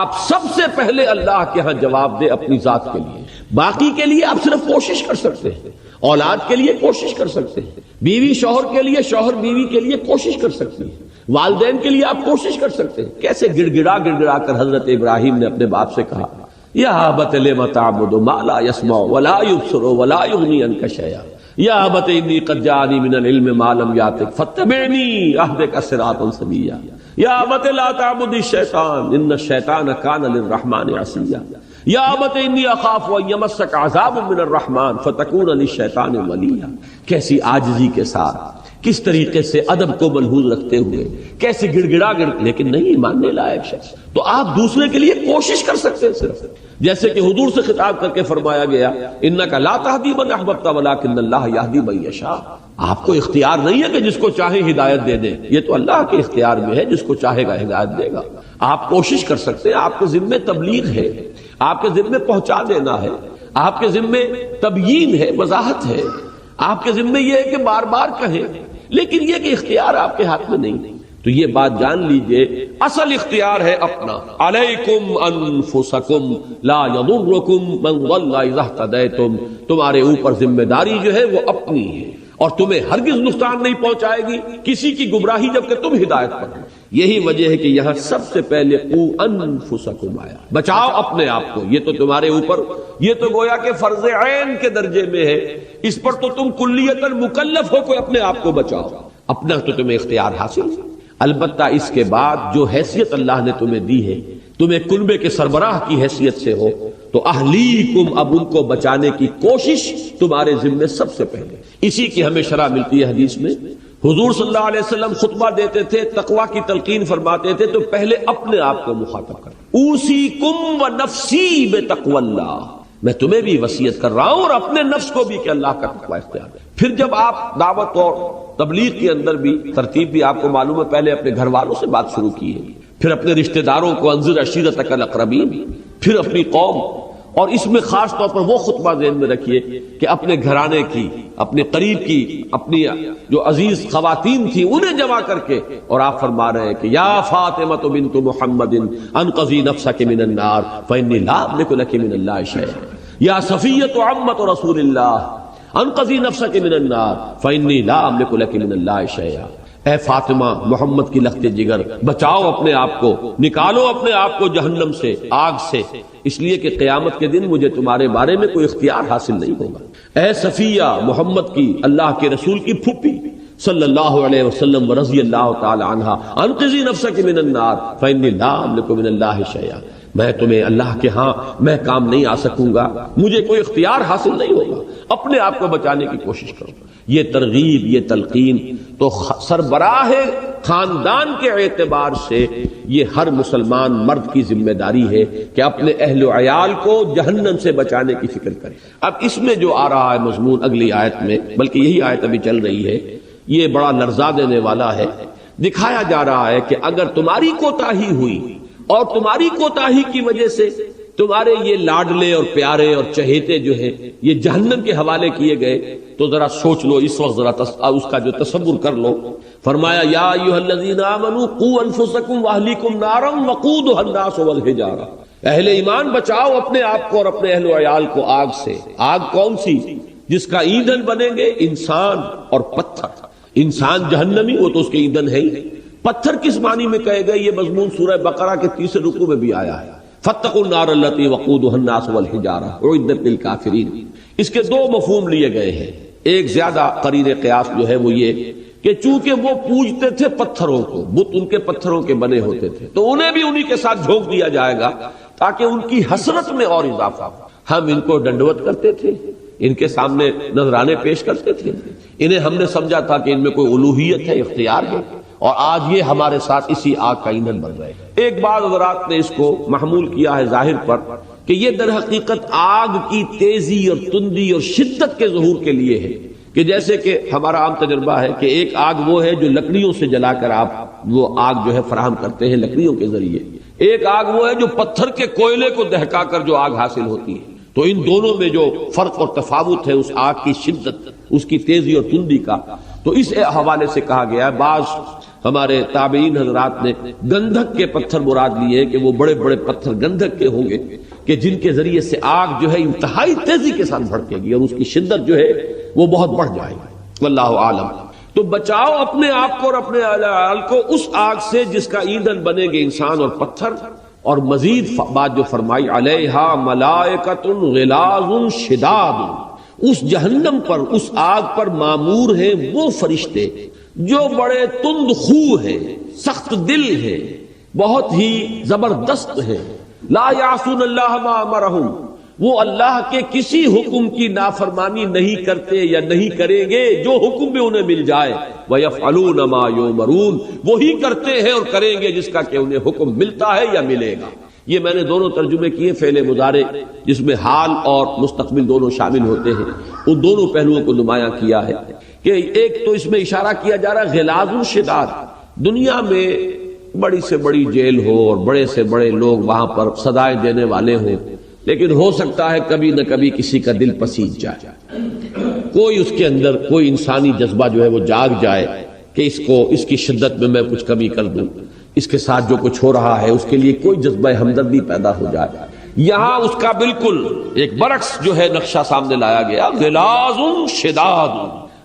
آپ سب سے پہلے اللہ کے ہاں جواب دے اپنی ذات کے لیے، باقی کے لیے آپ صرف کوشش کر سکتے ہیں، اولاد کے لیے کوشش کر سکتے ہیں، بیوی شوہر کے لیے، شوہر بیوی کے لیے کوشش کر سکتی ہے، والدین کے لیے آپ کوشش کر سکتے ہیں۔ کیسے گڑ گڑا کر حضرت ابراہیم نے اپنے باپ سے کہا یا ابت لم تعبد ما لا يسمع ولا يبصر ولا يغني عنك شيئا یا ابت انی قد جاءنی من العلم ما لم یاتک فاتبعنی اهدک صراطا سویا یا ابت لا تعبد الشیطان ان الشیطان کان للرحمن عصیا یا ابت انی اخاف ان یمسک عذاب من الرحمن فتکون للشیطان ولیا۔ کیسی عاجزی کے ساتھ، کس طریقے سے ادب کو ملحوظ رکھتے ہوئے، کیسے گڑ گڑا لیکن نہیں ماننے لائق شخص۔ تو آپ دوسرے کے لیے کوشش کر سکتے ہیں، صرف جیسے کہ حضور سے خطاب کر کے فرمایا گیا انک لا تہدی من احببت ولکن اللہ یہدی من یشاء۔ آپ کو اختیار نہیں ہے کہ جس کو چاہے ہدایت دے دے، یہ تو اللہ کے اختیار میں ہے، جس کو چاہے گا ہدایت دے گا۔ آپ کوشش کر سکتے ہیں، آپ کے ذمے تبلیغ ہے، آپ کے ذمے پہنچا دینا ہے، آپ کے ذمے تبیین ہے، وضاحت ہے، آپ کے ذمے یہ ہے کہ بار بار کہیں، لیکن یہ کہ اختیار آپ کے ہاتھ میں نہیں۔ تو یہ بات جان لیجئے، اصل اختیار ہے اپنا۔ علیکم انفسکم لا یضرکم من ضل اذا اہتدیتم، تمہارے اوپر ذمہ داری جو ہے وہ اپنی ہے، اور تمہیں ہرگز نقصان نہیں پہنچائے گی کسی کی گمراہی جبکہ تم ہدایت پر ہو۔ یہی وجہ ہے کہ یہاں سب سے پہلے قوا انفسکم آیا، بچاؤ اپنے آپ کو۔ یہ تو تمہارے اوپر، یہ تو گویا کہ فرض عین کے درجے میں ہے، اس پر تو تم کلیتاً مکلف ہو کہ اپنے آپ کو بچاؤ، اپنا تو تمہیں اختیار حاصل ہے۔ البتہ اس کے بعد جو حیثیت اللہ نے تمہیں دی ہے، تمہیں کنبے کے سربراہ کی حیثیت سے ہو، تو اہلیکم، اب ان کو بچانے کی کوشش تمہارے ذمے سب سے پہلے۔ اسی کی ہمیں شرح ملتی ہے حدیث میں، حضور صلی اللہ علیہ وسلم خطبہ دیتے تھے، تقویٰ کی تلقین فرماتے تھے تو پہلے اپنے آپ کو مخاطب کریں، اوصیکم و نفسی بتقوی اللہ، میں تمہیں بھی وصیت کر رہا ہوں اور اپنے نفس کو بھی کہ اللہ کا تقویٰ اختیار کریں۔ پھر جب آپ دعوت اور تبلیغ کے اندر بھی ترتیب بھی آپ کو معلوم ہے، پہلے اپنے گھر والوں سے بات شروع کی ہے، پھر اپنے رشتہ داروں کو انذر عشیرتک الاقربین، پھر اپنی قوم، اور اس میں خاص طور پر وہ خطبہ ذہن میں رکھیے کہ اپنے گھرانے کی، اپنے قریب کی، اپنی جو عزیز خواتین تھی انہیں جمع کر کے، اور آپ فرما رہے ہیں کہ یا فاطمہ بنت محمد انقذی نفسک من النار فانی لا املک لک من اللہ شیئا، یا صفیۃ عمۃ رسول اللہ انقذی نفسک من النار فانی لا املک لک من اللہ شیئا۔ اے فاطمہ، محمد کی لخت جگر، بچاؤ اپنے آپ کو، نکالو اپنے آپ کو جہنم سے، آگ سے، اس لیے کہ قیامت کے دن مجھے تمہارے بارے میں کوئی اختیار حاصل نہیں ہوگا۔ اے صفیہ، محمد کی، اللہ کے رسول کی پھوپھی صلی اللہ علیہ وسلم ورضی اللہ تعالی عنہا، انقذی نفسک من النار فانی لا املک من اللہ شیئا، میں تمہیں اللہ کے ہاں میں کام نہیں آ سکوں گا، مجھے کوئی اختیار حاصل نہیں ہوگا، اپنے آپ کو بچانے کی کوشش کرو۔ یہ ترغیب، یہ تلقین تو سربراہ خاندان کے اعتبار سے یہ ہر مسلمان مرد کی ذمہ داری ہے کہ اپنے اہل و عیال کو جہنم سے بچانے کی فکر کرے۔ اب اس میں جو آ رہا ہے مضمون اگلی آیت میں، بلکہ یہی آیت ابھی چل رہی ہے، یہ بڑا لرزا دینے والا ہے۔ دکھایا جا رہا ہے کہ اگر تمہاری کوتاہی ہوئی اور تمہاری کوتاہی کی وجہ سے تمہارے یہ لاڈلے اور پیارے اور چہیتے جو ہیں یہ جہنم کے حوالے کیے گئے، تو ذرا سوچ لو، اس وقت ذرا اس کا جو تصور کر لو۔ فرمایا یا ایھا الذین آمنوا قوا انفسکم واہلیکم نارا وقودھا الناس والحجارہ، اہل ایمان بچاؤ اپنے آپ کو اور اپنے اہل و عیال کو آگ سے۔ آگ کون سی؟ جس کا ایندھن بنیں گے انسان اور پتھر۔ انسان جہنمی، وہ تو اس کے ایندھن ہے ہی۔ پتھر کس معنی میں کہے گئے؟ یہ مضمون سورہ بقرہ کے 30 رکوع میں بھی آیا ہے، فاتقوا النار التي وقودها الناس والحجارہ اعدت للکافرین۔ اس کے دو مفہوم لیے گئے ہیں۔ ایک زیادہ قرین قیاس جو ہے وہ یہ کہ چونکہ وہ پوجتے تھے پتھروں کو، بت ان کے پتھروں کے بنے ہوتے تھے، تو انہیں بھی انہی کے ساتھ جھونک دیا جائے گا تاکہ ان کی حسرت میں اور اضافہ ہو۔ ہم ان کو ڈنڈوت کرتے تھے، ان کے سامنے نذرانے پیش کرتے تھے، انہیں ہم نے سمجھا تھا کہ ان میں کوئی الوہیت ہے، اختیار ہے، اور آج یہ ہمارے ساتھ اسی آگ کا ایندھن بن رہے ہیں۔ ایک بعض حضرات نے اس کو محمول کیا ہے ظاہر پر کہ یہ در حقیقت آگ کی تیزی اور تندی اور شدت کے ظہور کے لیے ہے، کہ جیسے کہ ہمارا عام تجربہ ہے کہ ایک آگ وہ ہے جو لکڑیوں سے جلا کر آپ وہ آگ جو ہے فراہم کرتے ہیں لکڑیوں کے ذریعے، ایک آگ وہ ہے جو پتھر کے کوئلے کو دہکا کر جو آگ حاصل ہوتی ہے۔ تو ان دونوں میں جو فرق اور تفاوت ہے اس آگ کی شدت، اس کی تیزی اور تندی کا، تو اس حوالے سے کہا گیا ہے۔ بعض ہمارے تابعین حضرات نے گندھک کے پتھر مراد لیے کہ وہ بڑے بڑے پتھر گندھک کے ہوں گے کہ جن کے ذریعے سے آگ جو ہے انتہائی تیزی کے ساتھ بھڑکے گی اور اس کی شدت جو ہے وہ بہت بڑھ جائے گی، واللہ عالم۔ تو بچاؤ اپنے آپ کو اور اپنے اہل عیال کو اس آگ سے جس کا ایندھن بنے گے انسان اور پتھر۔ اور مزید بات جو فرمائی علیہا ملائکۃ غلاظ شداد، اس جہنم پر، اس آگ پر معمور ہیں وہ فرشتے جو بڑے تند خو ہیں، سخت دل ہیں، بہت ہی زبردست ہیں۔ لا یعصون اللہ ما امرہم، وہ اللہ کے کسی حکم کی نافرمانی نہیں کرتے یا نہیں کریں گے جو حکم بھی انہیں مل جائے۔ وَيَفْعَلُونَ مَا يُؤْمَرُونَ، وہی کرتے ہیں اور کریں گے جس کا کہ انہیں حکم ملتا ہے یا ملے گا۔ یہ میں نے دونوں ترجمے کیے فعل مضارع جس میں حال اور مستقبل دونوں شامل ہوتے ہیں، ان دونوں پہلوؤں کو نمایاں کیا ہے کہ ایک تو اس میں اشارہ کیا جا رہا ہے غلاظ شداد، دنیا میں بڑی سے بڑی جیل ہو اور بڑے سے بڑے لوگ وہاں پر سزائیں دینے والے ہوں، لیکن ہو سکتا ہے کبھی نہ کبھی کسی کا دل پسیج جائے، کوئی اس کے اندر کوئی انسانی جذبہ جو ہے وہ جاگ جائے کہ اس کی شدت میں کچھ کمی کر دوں، اس کے ساتھ جو کچھ ہو رہا ہے اس کے لیے کوئی جذبہ ہمدردی پیدا ہو جائے۔ یہاں اس کا بالکل ایک برعکس جو ہے نقشہ سامنے لایا گیا، غلاظ شداد،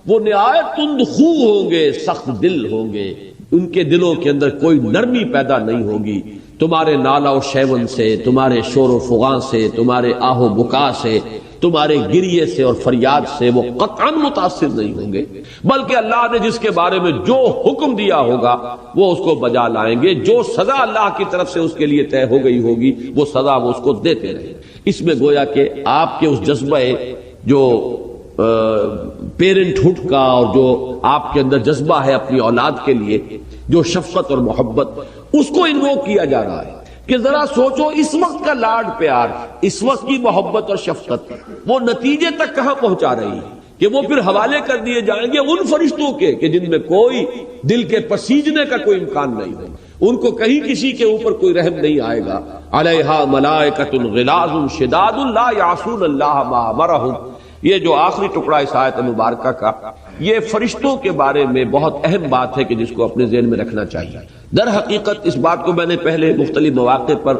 وہ نہایت تند خو ہوں گے، سخت دل ہوں گے، ان کے دلوں کے اندر کوئی نرمی پیدا نہیں ہوگی، تمہارے نالا و شیون سے، تمہارے شور و فغاں سے، تمہارے آہ و بکا سے، تمہارے گریے سے اور فریاد سے وہ قطعاً متاثر نہیں ہوں گے، بلکہ اللہ نے جس کے بارے میں جو حکم دیا ہوگا وہ اس کو بجا لائیں گے، جو سزا اللہ کی طرف سے اس کے لیے طے ہو گئی ہوگی وہ سزا وہ اس کو دیتے رہیں۔ اس میں گویا کہ آپ کے اس جذبہ جو پیرنٹ ہوڈ کا اور جو آپ کے اندر جذبہ ہے اپنی اولاد کے لیے، جو شفقت اور محبت، اس کو انووک کیا جا رہا ہے کہ ذرا سوچو اس وقت کا لاڈ پیار، اس وقت کی محبت اور شفقت وہ نتیجے تک کہاں پہنچا رہی ہے کہ وہ پھر حوالے کر دیے جائیں گے ان فرشتوں کے کہ جن میں کوئی دل کے پسیجنے کا کوئی امکان نہیں ہے، ان کو کہیں کسی کے اوپر کوئی رحم نہیں آئے گا۔ علیہا ملائکۃ غلاظ شداد لا یعصون اللہ ما امرہم، یہ جو آخری ٹکڑا اس آیت مبارکہ کا، یہ فرشتوں کے بارے میں بہت اہم بات ہے کہ جس کو اپنے ذہن میں رکھنا چاہیے۔ در حقیقت اس بات کو میں نے پہلے مختلف مواقع پر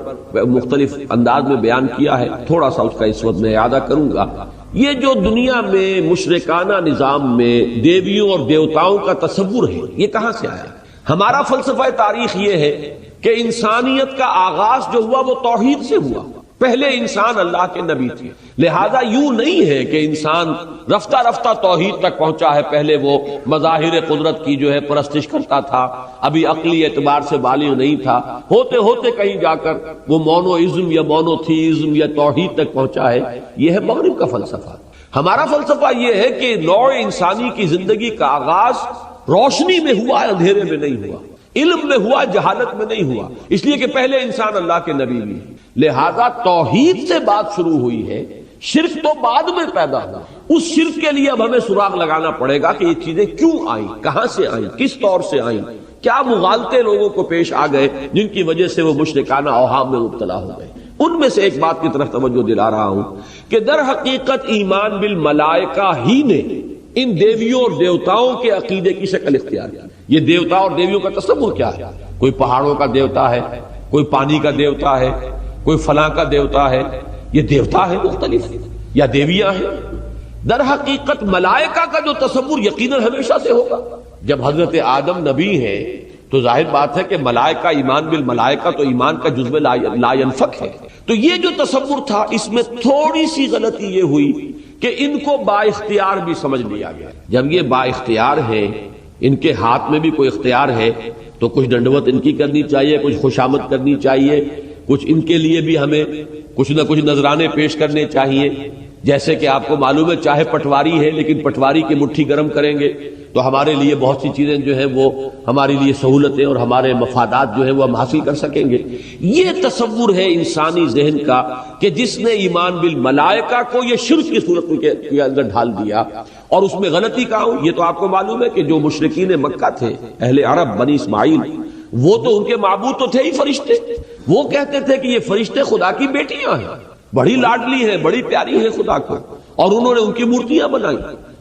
مختلف انداز میں بیان کیا ہے، تھوڑا سا اس کا اس وقت میں اعادہ کروں گا۔ یہ جو دنیا میں مشرکانہ نظام میں دیویوں اور دیوتاؤں کا تصور ہے، یہ کہاں سے آیا؟ ہمارا فلسفہ تاریخ یہ ہے کہ انسانیت کا آغاز جو ہوا وہ توحید سے ہوا، پہلے انسان اللہ کے نبی تھے، لہذا یوں نہیں ہے کہ انسان رفتہ رفتہ توحید تک پہنچا ہے، پہلے وہ مظاہر قدرت کی جو ہے پرستش کرتا تھا، ابھی عقلی اعتبار سے بالغ نہیں تھا، ہوتے ہوتے کہیں جا کر وہ مونوازم یا مونوتھیزم یا توحید تک پہنچا ہے۔ یہ ہے مغرب کا فلسفہ۔ ہمارا فلسفہ یہ ہے کہ نوع انسانی کی زندگی کا آغاز روشنی میں ہوا ہے، اندھیرے میں نہیں ہوا، علم میں ہوا، جہالت میں نہیں ہوا، اس لیے کہ پہلے انسان اللہ کے نبی بھی ہے، لہذا توحید سے بات شروع ہوئی ہے، شرک تو بعد میں پیدا ہوا۔ اس شرک کے لیے اب ہمیں سراغ لگانا پڑے گا کہ یہ چیزیں کیوں آئیں، کہاں سے آئیں، کس طور سے آئیں، کیا مغالطے لوگوں کو پیش آ گئے جن کی وجہ سے وہ مشرکانہ اوہام میں مبتلا ہو گئے۔ ان میں سے ایک بات کی طرف توجہ دلا رہا ہوں کہ در حقیقت ایمان بالملائکہ ہی نے ان دیویوں اور دیوتاؤں کے عقیدے کی شکل اختیار کی۔ یہ دیوتا اور دیویوں کا تصور کیا ہے؟ کوئی پہاڑوں کا دیوتا ہے، کوئی پانی کا دیوتا ہے، کوئی فلاں کا دیوتا ہے، یہ دیوتا ہے مختلف یا دیویاں ہیں۔ در حقیقت ملائکہ کا جو تصور یقیناً ہمیشہ سے ہوگا، جب حضرت آدم نبی ہے تو ظاہر بات ہے کہ ملائکہ، ایمان بالملائکہ تو ایمان کا جزو لا ينفک ہے۔ تو یہ جو تصور تھا اس میں تھوڑی سی غلطی یہ ہوئی کہ ان کو با اختیار بھی سمجھ لیا گیا۔ جب یہ با اختیار ہے، ان کے ہاتھ میں بھی کوئی اختیار ہے، تو کچھ ڈنڈوت ان کی کرنی چاہیے، کچھ خوشامد کرنی چاہیے، کچھ ان کے لیے بھی ہمیں کچھ نہ کچھ نذرانے پیش کرنے چاہیے۔ جیسے کہ آپ کو معلوم ہے چاہے پٹواری ہے لیکن پٹواری کی مٹھی گرم کریں گے تو ہمارے لیے بہت سی چیزیں جو ہیں وہ ہمارے لیے سہولتیں اور ہمارے مفادات جو ہیں وہ ہم حاصل کر سکیں گے۔ یہ تصور ہے انسانی ذہن کا کہ جس نے ایمان بالملائکہ کو یہ شرک کی صورت کے اندر ڈھال دیا۔ اور اس میں غلطی کہاں ہو؟ یہ تو آپ کو معلوم ہے کہ جو مشرکین مکہ تھے، اہل عرب، بنی اسماعیل، وہ تو ان کے معبود تو تھے ہی فرشتے، وہ کہتے تھے کہ یہ فرشتے خدا کی بیٹیاں ہیں، بڑی لاڈلی ہیں، بڑی پیاری ہیں خدا کو، اور انہوں نے ان کی مورتیاں بنائی۔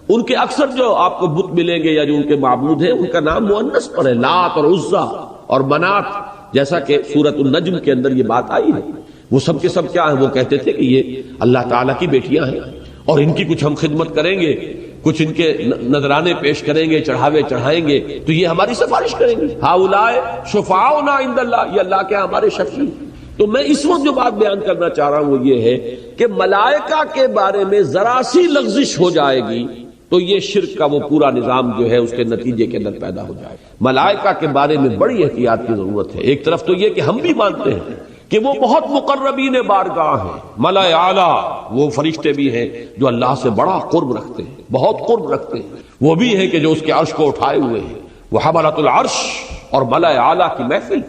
ان کے اکثر جو آپ کو بت ملیں گے یا جو ان کے معبود ہیں ان کا نام مؤنث پر ہے، لات اور عزا اور منات، جیسا کہ سورۃ النجم کے اندر یہ بات آئی ہے۔ وہ سب کے سب کیا ہیں؟ وہ کہتے تھے کہ یہ اللہ تعالیٰ کی بیٹیاں ہیں اور ان کی کچھ ہم خدمت کریں گے، کچھ ان کے نذرانے پیش کریں گے، چڑھاوے چڑھائیں گے تو یہ ہماری سفارش کریں گے۔ ہؤلاء شفعاؤنا عند اللہ، یہ اللہ کے ہمارے شفیع۔ تو میں اس وقت جو بات بیان کرنا چاہ رہا ہوں وہ یہ ہے کہ ملائکہ کے بارے میں ذرا سی لغزش ہو جائے گی تو یہ شرک کا وہ پورا نظام جو ہے اس کے نتیجے کے اندر پیدا ہو جائے گا۔ ملائکہ کے بارے میں بڑی احتیاط کی ضرورت ہے۔ ایک طرف تو یہ کہ ہم بھی مانتے ہیں کہ وہ بہت مقربین بارگاہ ہیں، ملائے اعلیٰ، وہ فرشتے بھی ہیں جو اللہ سے بڑا قرب رکھتے ہیں، بہت قرب رکھتے ہیں۔ وہ بھی ہیں کہ جو اس کے عرش کو اٹھائے ہوئے ہیں، وہ حملۃ العرش اور ملائے اعلیٰ کی محفل،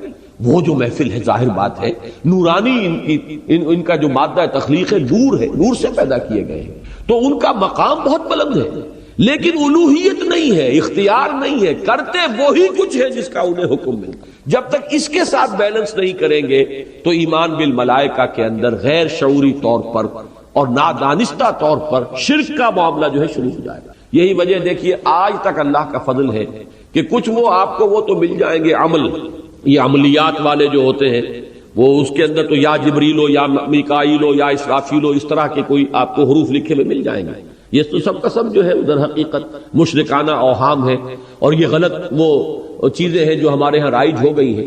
وہ جو محفل ہے ظاہر بات ہے نورانی، ان کا جو مادہ تخلیق ہے نور ہے، نور سے پیدا کیے گئے ہیں، تو ان کا مقام بہت بلند ہے، لیکن الوہیت نہیں ہے، اختیار نہیں ہے، کرتے وہی کچھ ہے جس کا انہیں حکم ملتا۔ جب تک اس کے ساتھ بیلنس نہیں کریں گے تو ایمان بالملائکہ کے اندر غیر شعوری طور پر اور نادانستہ طور پر شرک کا معاملہ جو ہے شروع ہو جائے گا۔ یہی وجہ دیکھیے آج تک اللہ کا فضل ہے کہ کچھ وہ آپ کو وہ تو مل جائیں گے عمل، یہ عملیات والے جو ہوتے ہیں وہ اس کے اندر تو یا جبریل ہو یا میکائیل ہو یا اسرافیل ہو، اس طرح کے کوئی آپ کو حروف لکھے ہوئے مل جائیں گے۔ یہ تو سب کا سب جو ہے ادھر حقیقت مشرکانہ اوہام ہے اور یہ غلط وہ چیزیں ہیں جو ہمارے ہاں رائج ہو گئی ہیں۔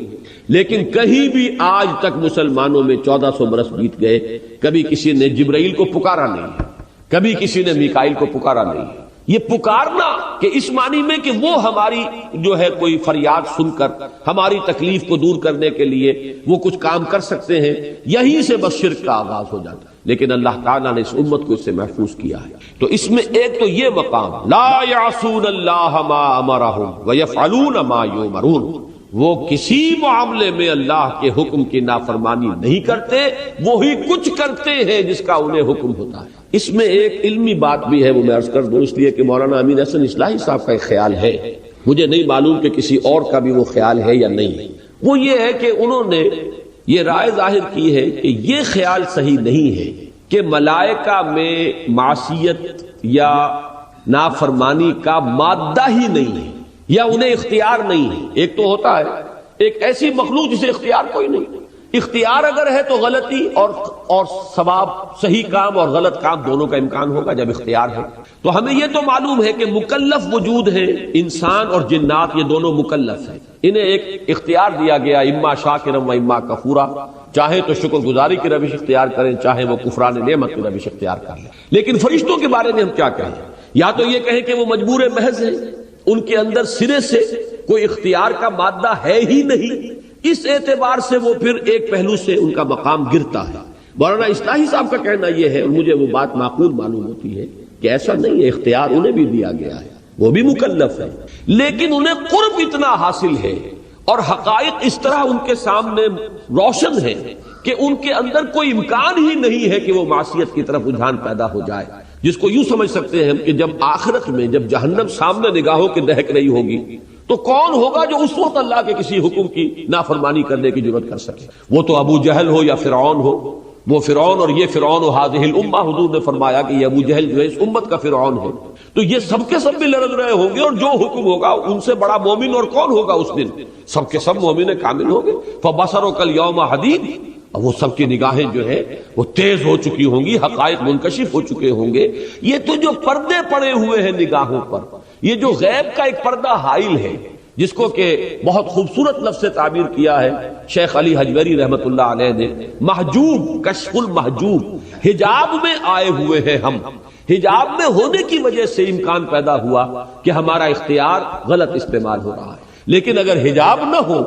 لیکن کہیں بھی آج تک مسلمانوں میں 1400 برس بیت گئے، کبھی کسی نے جبرائیل کو پکارا نہیں ہے، کبھی کسی نے میکائیل کو پکارا نہیں ہے۔ یہ پکارنا کہ اس معنی میں کہ وہ ہماری جو ہے کوئی فریاد سن کر ہماری تکلیف کو دور کرنے کے لیے وہ کچھ کام کر سکتے ہیں، یہیں سے بس شرک کا آغاز ہو جاتا ہے۔ لیکن اللہ تعالیٰ نے اس امت کو اس سے محفوظ کیا ہے۔ تو اس میں ایک تو یہ مقام لا یعصون اللہ ما امرہم ویفعلون ما یؤمرون، وہ کسی معاملے میں اللہ کے حکم کی نافرمانی نہیں کرتے، وہی کچھ کرتے ہیں جس کا انہیں حکم ہوتا ہے۔ اس میں ایک علمی بات بھی ہے، وہ میں عرض کر دوں، اس لیے کہ مولانا امین حسن اصلاحی صاحب کا ایک خیال ہے، مجھے نہیں معلوم کہ کسی اور کا بھی وہ خیال ہے یا نہیں۔ وہ یہ ہے کہ انہوں نے یہ رائے ظاہر کی ہے کہ یہ خیال صحیح نہیں ہے کہ ملائکہ میں معصیت یا نافرمانی کا مادہ ہی نہیں ہے یا انہیں اختیار نہیں ہے۔ ایک تو ہوتا ہے ایک ایسی مخلوق جسے اختیار کوئی نہیں، اختیار اگر ہے تو غلطی اور ثواب، صحیح کام اور غلط کام دونوں کا امکان ہوگا جب اختیار ہے۔ تو ہمیں یہ تو معلوم ہے کہ مکلف وجود ہے، انسان اور جنات یہ دونوں مکلف ہیں، انہیں ایک اختیار دیا گیا، اما شاکرا و اما کفورا، چاہے تو شکر گزاری کی روش اختیار کریں، چاہے وہ کفران نعمت کی روش اختیار کر لیں۔ لیکن فرشتوں کے بارے میں ہم کیا کہیں؟ یا تو یہ کہیں کہ وہ مجبور محض ہیں، ان کے اندر سرے سے کوئی اختیار کا مادہ ہے ہی نہیں، اس اعتبار سے وہ پھر ایک پہلو سے ان کا مقام گرتا ہے۔ مولانا اصلاحی صاحب کا کہنا یہ ہے، اور مجھے وہ بات معقول معلوم ہوتی ہے، کہ ایسا نہیں ہے، اختیار انہیں بھی دیا گیا ہے، وہ بھی مکلف ہے، لیکن انہیں قرب اتنا حاصل ہے اور حقائق اس طرح ان کے سامنے روشن ہے کہ ان کے اندر کوئی امکان ہی نہیں ہے کہ وہ معصیت کی طرف رجحان پیدا ہو جائے، جس کو یوں سمجھ سکتے ہیں کہ جب آخرت میں جب جہنم سامنے نگاہوں کے دہک رہی ہوگی تو کون ہوگا جو اس وقت اللہ کے کسی حکم کی نافرمانی کرنے کی جرات کر سکے؟ وہ تو ابو جہل ہو یا فرعون ہو، وہ فرعون اور یہ فرعون و هذه الامہ، حضور نے فرمایا کہ یہ ابو جہل جو ہے اس امت کا فرعون ہے، تو یہ سب کے سب بھی لڑک رہے ہوں گے اور جو حکم ہوگا ان سے بڑا مومن اور کون ہوگا اس دن؟ سب کے سب مومن کامل ہوں گے۔ فبصرک الیوم حدید، وہ سب کی نگاہیں جو ہے وہ تیز ہو چکی ہوں گی، حقائق منکشف ہو چکے ہوں گے۔ یہ تو جو پردے پڑے ہوئے ہیں نگاہوں پر، یہ جو غیب کا ایک پردہ حائل ہے، جس کو کہ بہت خوبصورت لفظ سے تعبیر کیا ہے شیخ علی حجویری رحمت اللہ علیہ نے، محجوب، کشف المحجوب، حجاب میں آئے ہوئے ہیں ہم، حجاب میں ہونے کی وجہ سے امکان پیدا ہوا کہ ہمارا اختیار غلط استعمال ہو رہا ہے۔ لیکن اگر حجاب نہ ہو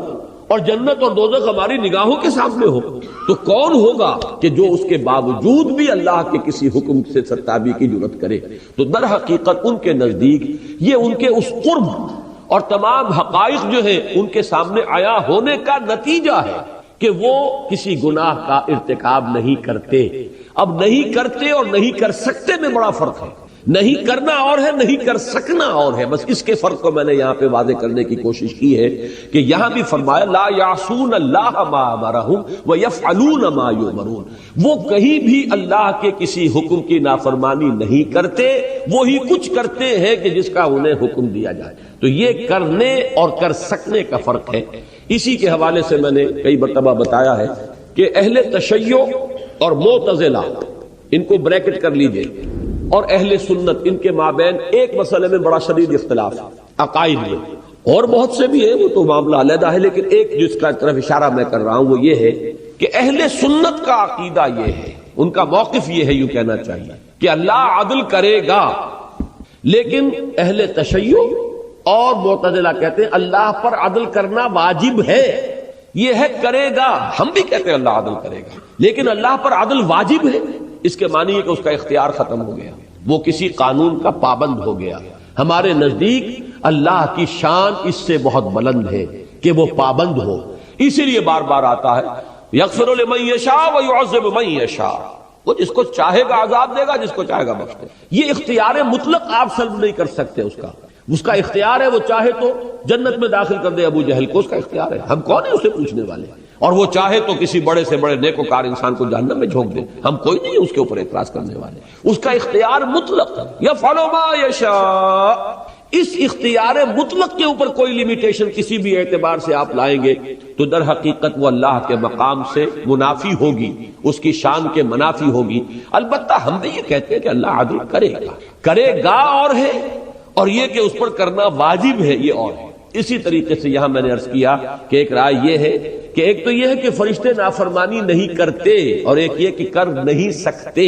اور جنت اور دوزخ ہماری نگاہوں کے سامنے ہو تو کون ہوگا کہ جو اس کے باوجود بھی اللہ کے کسی حکم سے سرتابی کی جرات کرے؟ تو در حقیقت ان کے نزدیک یہ ان کے اس قرب اور تمام حقائق جو ہیں ان کے سامنے عیاں ہونے کا نتیجہ ہے کہ وہ کسی گناہ کا ارتکاب نہیں کرتے۔ اب نہیں کرتے اور نہیں کر سکتے میں بڑا فرق ہے۔ نہیں کرنا اور ہے، نہیں کر سکنا اور ہے. بس اس کے فرق کو میں نے یہاں پہ واضح کرنے کی کوشش کی ہے کہ یہاں بھی فرمایا لا یعصون اللہ ما امرہم ویفعلون ما یؤمرون، وہ کہیں بھی اللہ کے کسی حکم کی نافرمانی نہیں کرتے، وہی کچھ کرتے ہیں کہ جس کا انہیں حکم دیا جائے. تو یہ کرنے اور کر سکنے کا فرق ہے. اسی کے حوالے سے میں نے کئی مرتبہ بتایا ہے کہ اہل تشیع اور معتزلہ، ان کو بریکٹ کر لیجئے، اور اہل سنت، ان کے مابین ایک مسئلے میں بڑا شدید اختلاف عقائد میں، اور بہت سے بھی ہیں، وہ تو معاملہ علیحدہ ہے، لیکن ایک جس کا طرف اشارہ میں کر رہا ہوں وہ یہ ہے کہ اہل سنت کا عقیدہ یہ ہے، ان کا موقف یہ ہے، یوں کہنا چاہیے کہ اللہ عدل کرے گا. لیکن اہل تشیع اور معتزلہ کہتے ہیں اللہ پر عدل کرنا واجب ہے. یہ ہے کرے گا، ہم بھی کہتے ہیں اللہ عدل کرے گا، لیکن اللہ پر عدل واجب ہے. اس کے معنی ہے کہ اس کا اختیار ختم ہو گیا، وہ کسی قانون کا پابند ہو گیا. ہمارے نزدیک اللہ کی شان اس سے بہت بلند ہے کہ وہ پابند ہو. اسی لیے بار بار آتا ہے یغفر لمن یشاء ویعذب من یشاء، وہ جس کو چاہے گا عذاب دے گا، جس کو چاہے گا بخش دے. یہ اختیار مطلق آپ سلب نہیں کر سکتے. اس کا اختیار ہے، وہ چاہے تو جنت میں داخل کر دے ابو جہل کو، اس کا اختیار ہے، ہم کون ہیں اسے پوچھنے والے. اور وہ چاہے تو کسی بڑے سے بڑے نیکوکار انسان کو جہنم میں جھونک دے، ہم کوئی نہیں اس کے اوپر اعتراض کرنے والے. اس کا اختیار مطلق ہے، یفعل ما یشاء. اس اختیار مطلق کے اوپر کوئی لیمیٹیشن کسی بھی اعتبار سے آپ لائیں گے تو در حقیقت وہ اللہ کے مقام سے منافی ہوگی، اس کی شان کے منافی ہوگی. البتہ ہم بھی یہ کہتے ہیں کہ اللہ عدل کرے گا اور ہے، اور یہ کہ اس پر کرنا واجب ہے یہ اور ہے. اسی طریقے سے یہاں میں نے عرض کیا کہ ایک رائے یہ ہے کہ ایک تو یہ ہے کہ فرشتے نافرمانی نہیں کرتے، اور ایک یہ کہ کر نہیں سکتے.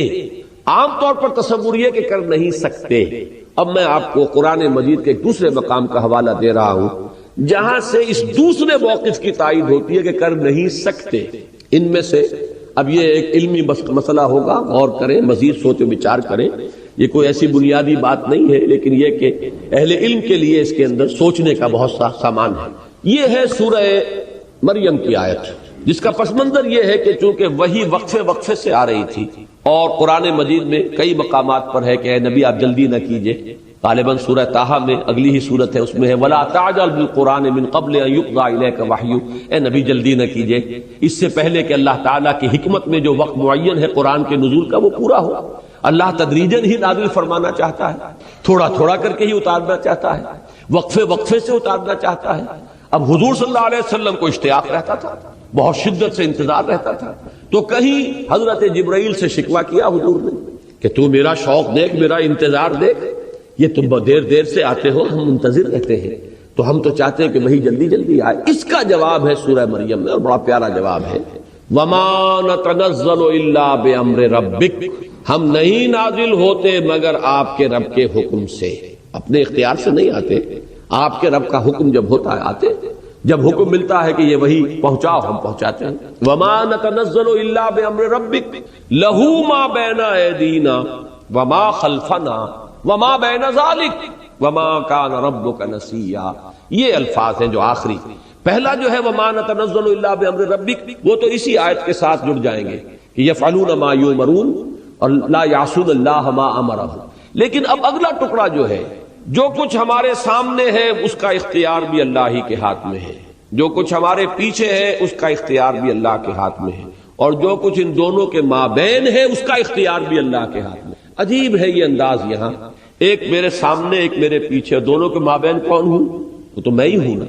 عام طور پر تصور یہ کہ کر نہیں سکتے. اب میں آپ کو قرآن مجید کے ایک دوسرے مقام کا حوالہ دے رہا ہوں جہاں سے اس دوسرے موقف کی تائید ہوتی ہے کہ کر نہیں سکتے. ان میں سے اب یہ ایک علمی مسئلہ ہوگا، غور کریں، مزید سوچ و بچار کریں. یہ کوئی ایسی بنیادی بات نہیں ہے، لیکن یہ کہ اہل علم کے لیے اس کے اندر سوچنے کا بہت سا سامان ہے. یہ ہے سورہ مریم کی آیت، جس کا پس منظر یہ ہے کہ چونکہ وہی وقفے سے آ رہی تھی، اور قرآن مجید میں کئی مقامات پر ہے کہ اے نبی آپ جلدی نہ کیجئے. غالباً سورہ طٰہٰ میں اگلی ہی صورت ہے، اس میں ہے وَلَا تَعْجَلْ بِالْقُرْآنِ مِنْ قَبْلِ أَنْ يُقْضَىٰ إِلَيْكَ وَحْيُهُ، اے نبی جلدی نہ کیجئے، اس سے پہلے کہ اللہ تعالیٰ کی حکمت میں جو وقت معین ہے قرآن کے نزول کا وہ پورا ہو. اللہ تدریجاً ہی نازل فرمانا چاہتا ہے، تھوڑا تھوڑا کر کے ہی اتارنا چاہتا ہے، وقفے سے اتارنا چاہتا ہے. اب حضور صلی اللہ علیہ وسلم کو اشتیاق رہتا تھا، بہت شدت سے انتظار رہتا تھا. تو کہیں حضرت جبرائیل سے شکوہ کیا حضور نے کہ تو میرا شوق دیکھ، میرا انتظار دیکھ، یہ تم دیر سے آتے ہو، ہم منتظر رہتے ہیں، تو ہم تو چاہتے ہیں کہ وہی جلدی آئے. اس کا جواب ہے سورہ مریم میں، اور بڑا پیارا جواب ہے وَمَا نَتَنَزَّلُ إِلَّا بِأَمْرِ رَبِّكَ، ہم نہیں نازل ہوتے مگر آپ کے رب کے حکم سے. اپنے اختیار سے نہیں آتے، آپ کے رب کا حکم جب ہوتا ہے آتے، جب حکم ملتا ہے کہ یہ وہی پہنچاؤ ہم پہنچاتے ہیں. وَمَا نَتَنَزَّلُ إِلَّا بِأَمْرِ رَبِّكَ لَهُ مَا بَيْنَ أَيْدِينَا وَمَا خَلْفَنَا وَمَا بَيْنَ ذَلِكَ وَمَا كَانَ رَبُّكَ نَسِيًّا. یہ الفاظ ہیں جو آخری، پہلا جو ہے وَمَا نَتَنَزَّلُ إِلَّا بِأَمْرِ رَبِّكَ، وہ تو اسی آیت کے ساتھ جڑ جائیں گے کہ يَفْعَلُونَ مَا يُؤْمَرُونَ اور لا يعصون اللہ ما امرہم. لیکن اب اگلا ٹکڑا جو ہے، جو کچھ ہمارے سامنے ہے اس کا اختیار بھی اللہ ہی کے ہاتھ میں ہے، جو کچھ ہمارے پیچھے ہے اس کا اختیار بھی اللہ کے ہاتھ میں ہے، اور جو کچھ ان دونوں کے مابین ہے اس کا اختیار بھی اللہ کے ہاتھ میں. عجیب ہے یہ انداز یہاں، ایک میرے سامنے ایک میرے پیچھے، دونوں کے مابین کون ہوں؟ وہ تو میں ہی ہوں نا.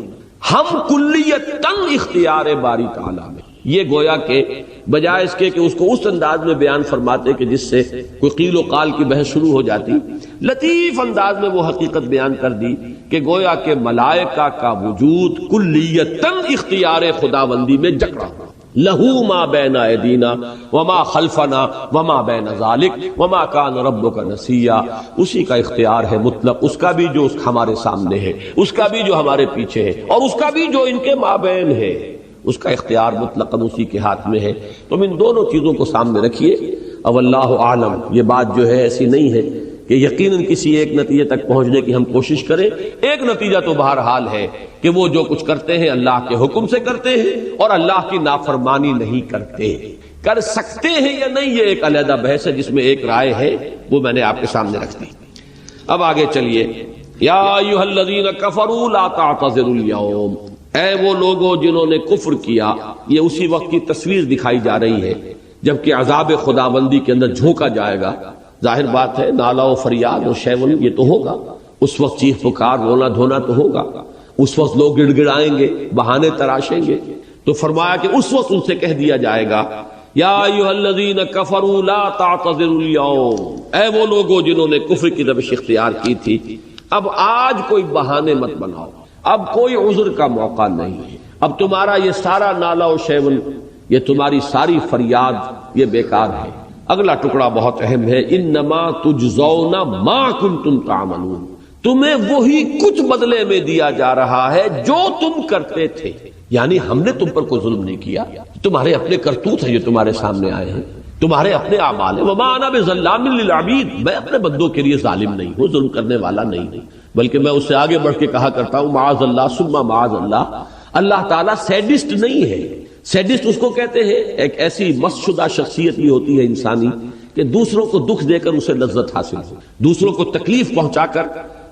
ہم کلیتاً اختیار باری تعالیٰ میں. یہ گویا کہ بجائے اس کے کہ اس کو اس انداز میں بیان فرماتے کہ جس سے کوئی قیل و قال کی بحث شروع ہو جاتی، لطیف انداز میں وہ حقیقت بیان کر دی کہ گویا کہ ملائکہ کا وجود کلیتاً اختیار خداوندی میں جکڑا ہوا. لہو ما بین ایدینا وما خلفنا وما بین ذالک وما کان ربک نسیا. اسی کا اختیار ہے مطلق، اس کا بھی جو ہمارے سامنے ہے، اس کا بھی جو ہمارے پیچھے ہے، اور اس کا بھی جو ان کے مابین ہے، اس کا اختیار مطلق اسی کے ہاتھ میں ہے. تم ان دونوں چیزوں کو سامنے رکھیے. اب اللہ عالم، یہ بات جو ہے ایسی نہیں ہے کہ یقیناً کسی ایک نتیجے تک پہنچنے کی ہم کوشش کریں. ایک نتیجہ تو بہرحال ہے کہ وہ جو کچھ کرتے ہیں اللہ کے حکم سے کرتے ہیں اور اللہ کی نافرمانی نہیں کرتے. کر سکتے ہیں یا نہیں یہ ایک علیحدہ بحث ہے جس میں ایک رائے ہے، وہ میں نے آپ کے سامنے رکھ دی. اب آگے چلیے، یا ایھا الذین کفروا لا تعتذروا اليوم، اے وہ لوگوں جنہوں نے کفر کیا. یہ اسی وقت کی تصویر دکھائی جا رہی ہے جبکہ عذاب خداوندی کے اندر جھونکا جائے گا. ظاہر بات ہے نالا و فریاد و شیون یہ تو ہوگا، اس وقت چیخ پکار رونا دھونا تو ہوگا، اس وقت لوگ گڑ گڑائیں گے، بہانے تراشیں گے. تو فرمایا کہ اس وقت ان سے کہہ دیا جائے گا یا ایھا الذین کفروا لا تعتذروا اليوم، اے وہ لوگوں جنہوں نے کفر کی روش اختیار کی تھی، اب آج کوئی بہانے مت بناؤ، اب کوئی عذر کا موقع نہیں ہے. اب تمہارا یہ سارا نالا و شیون، یہ تمہاری ساری فریاد یہ بیکار ہے. اگلا ٹکڑا بہت اہم ہے، انما تجزون ما کنتم تعملون، تمہیں وہی کچھ بدلے میں دیا جا رہا ہے جو تم کرتے تھے. یعنی ہم نے تم پر کوئی ظلم نہیں کیا، تمہارے اپنے کرتوت ہیں جو تمہارے سامنے آئے ہیں، تمہارے اپنے اعمال ہیں. وما انا بظلام للعبید، میں اپنے بندوں کے لیے ظالم نہیں ہوں، ظلم کرنے والا نہیں ہوں، بلکہ میں اس سے آگے بڑھ کے کہا کرتا ہوں معاذ اللہ ثم معاذ اللہ، اللہ تعالیٰ سیڈسٹ نہیں ہے. سیڈسٹ اس کو کہتے ہیں ایک ایسی مست شدہ شخصیت بھی ہوتی ہے انسانی کہ دوسروں کو دکھ دے کر اسے لذت حاصل ہو، دوسروں کو تکلیف پہنچا کر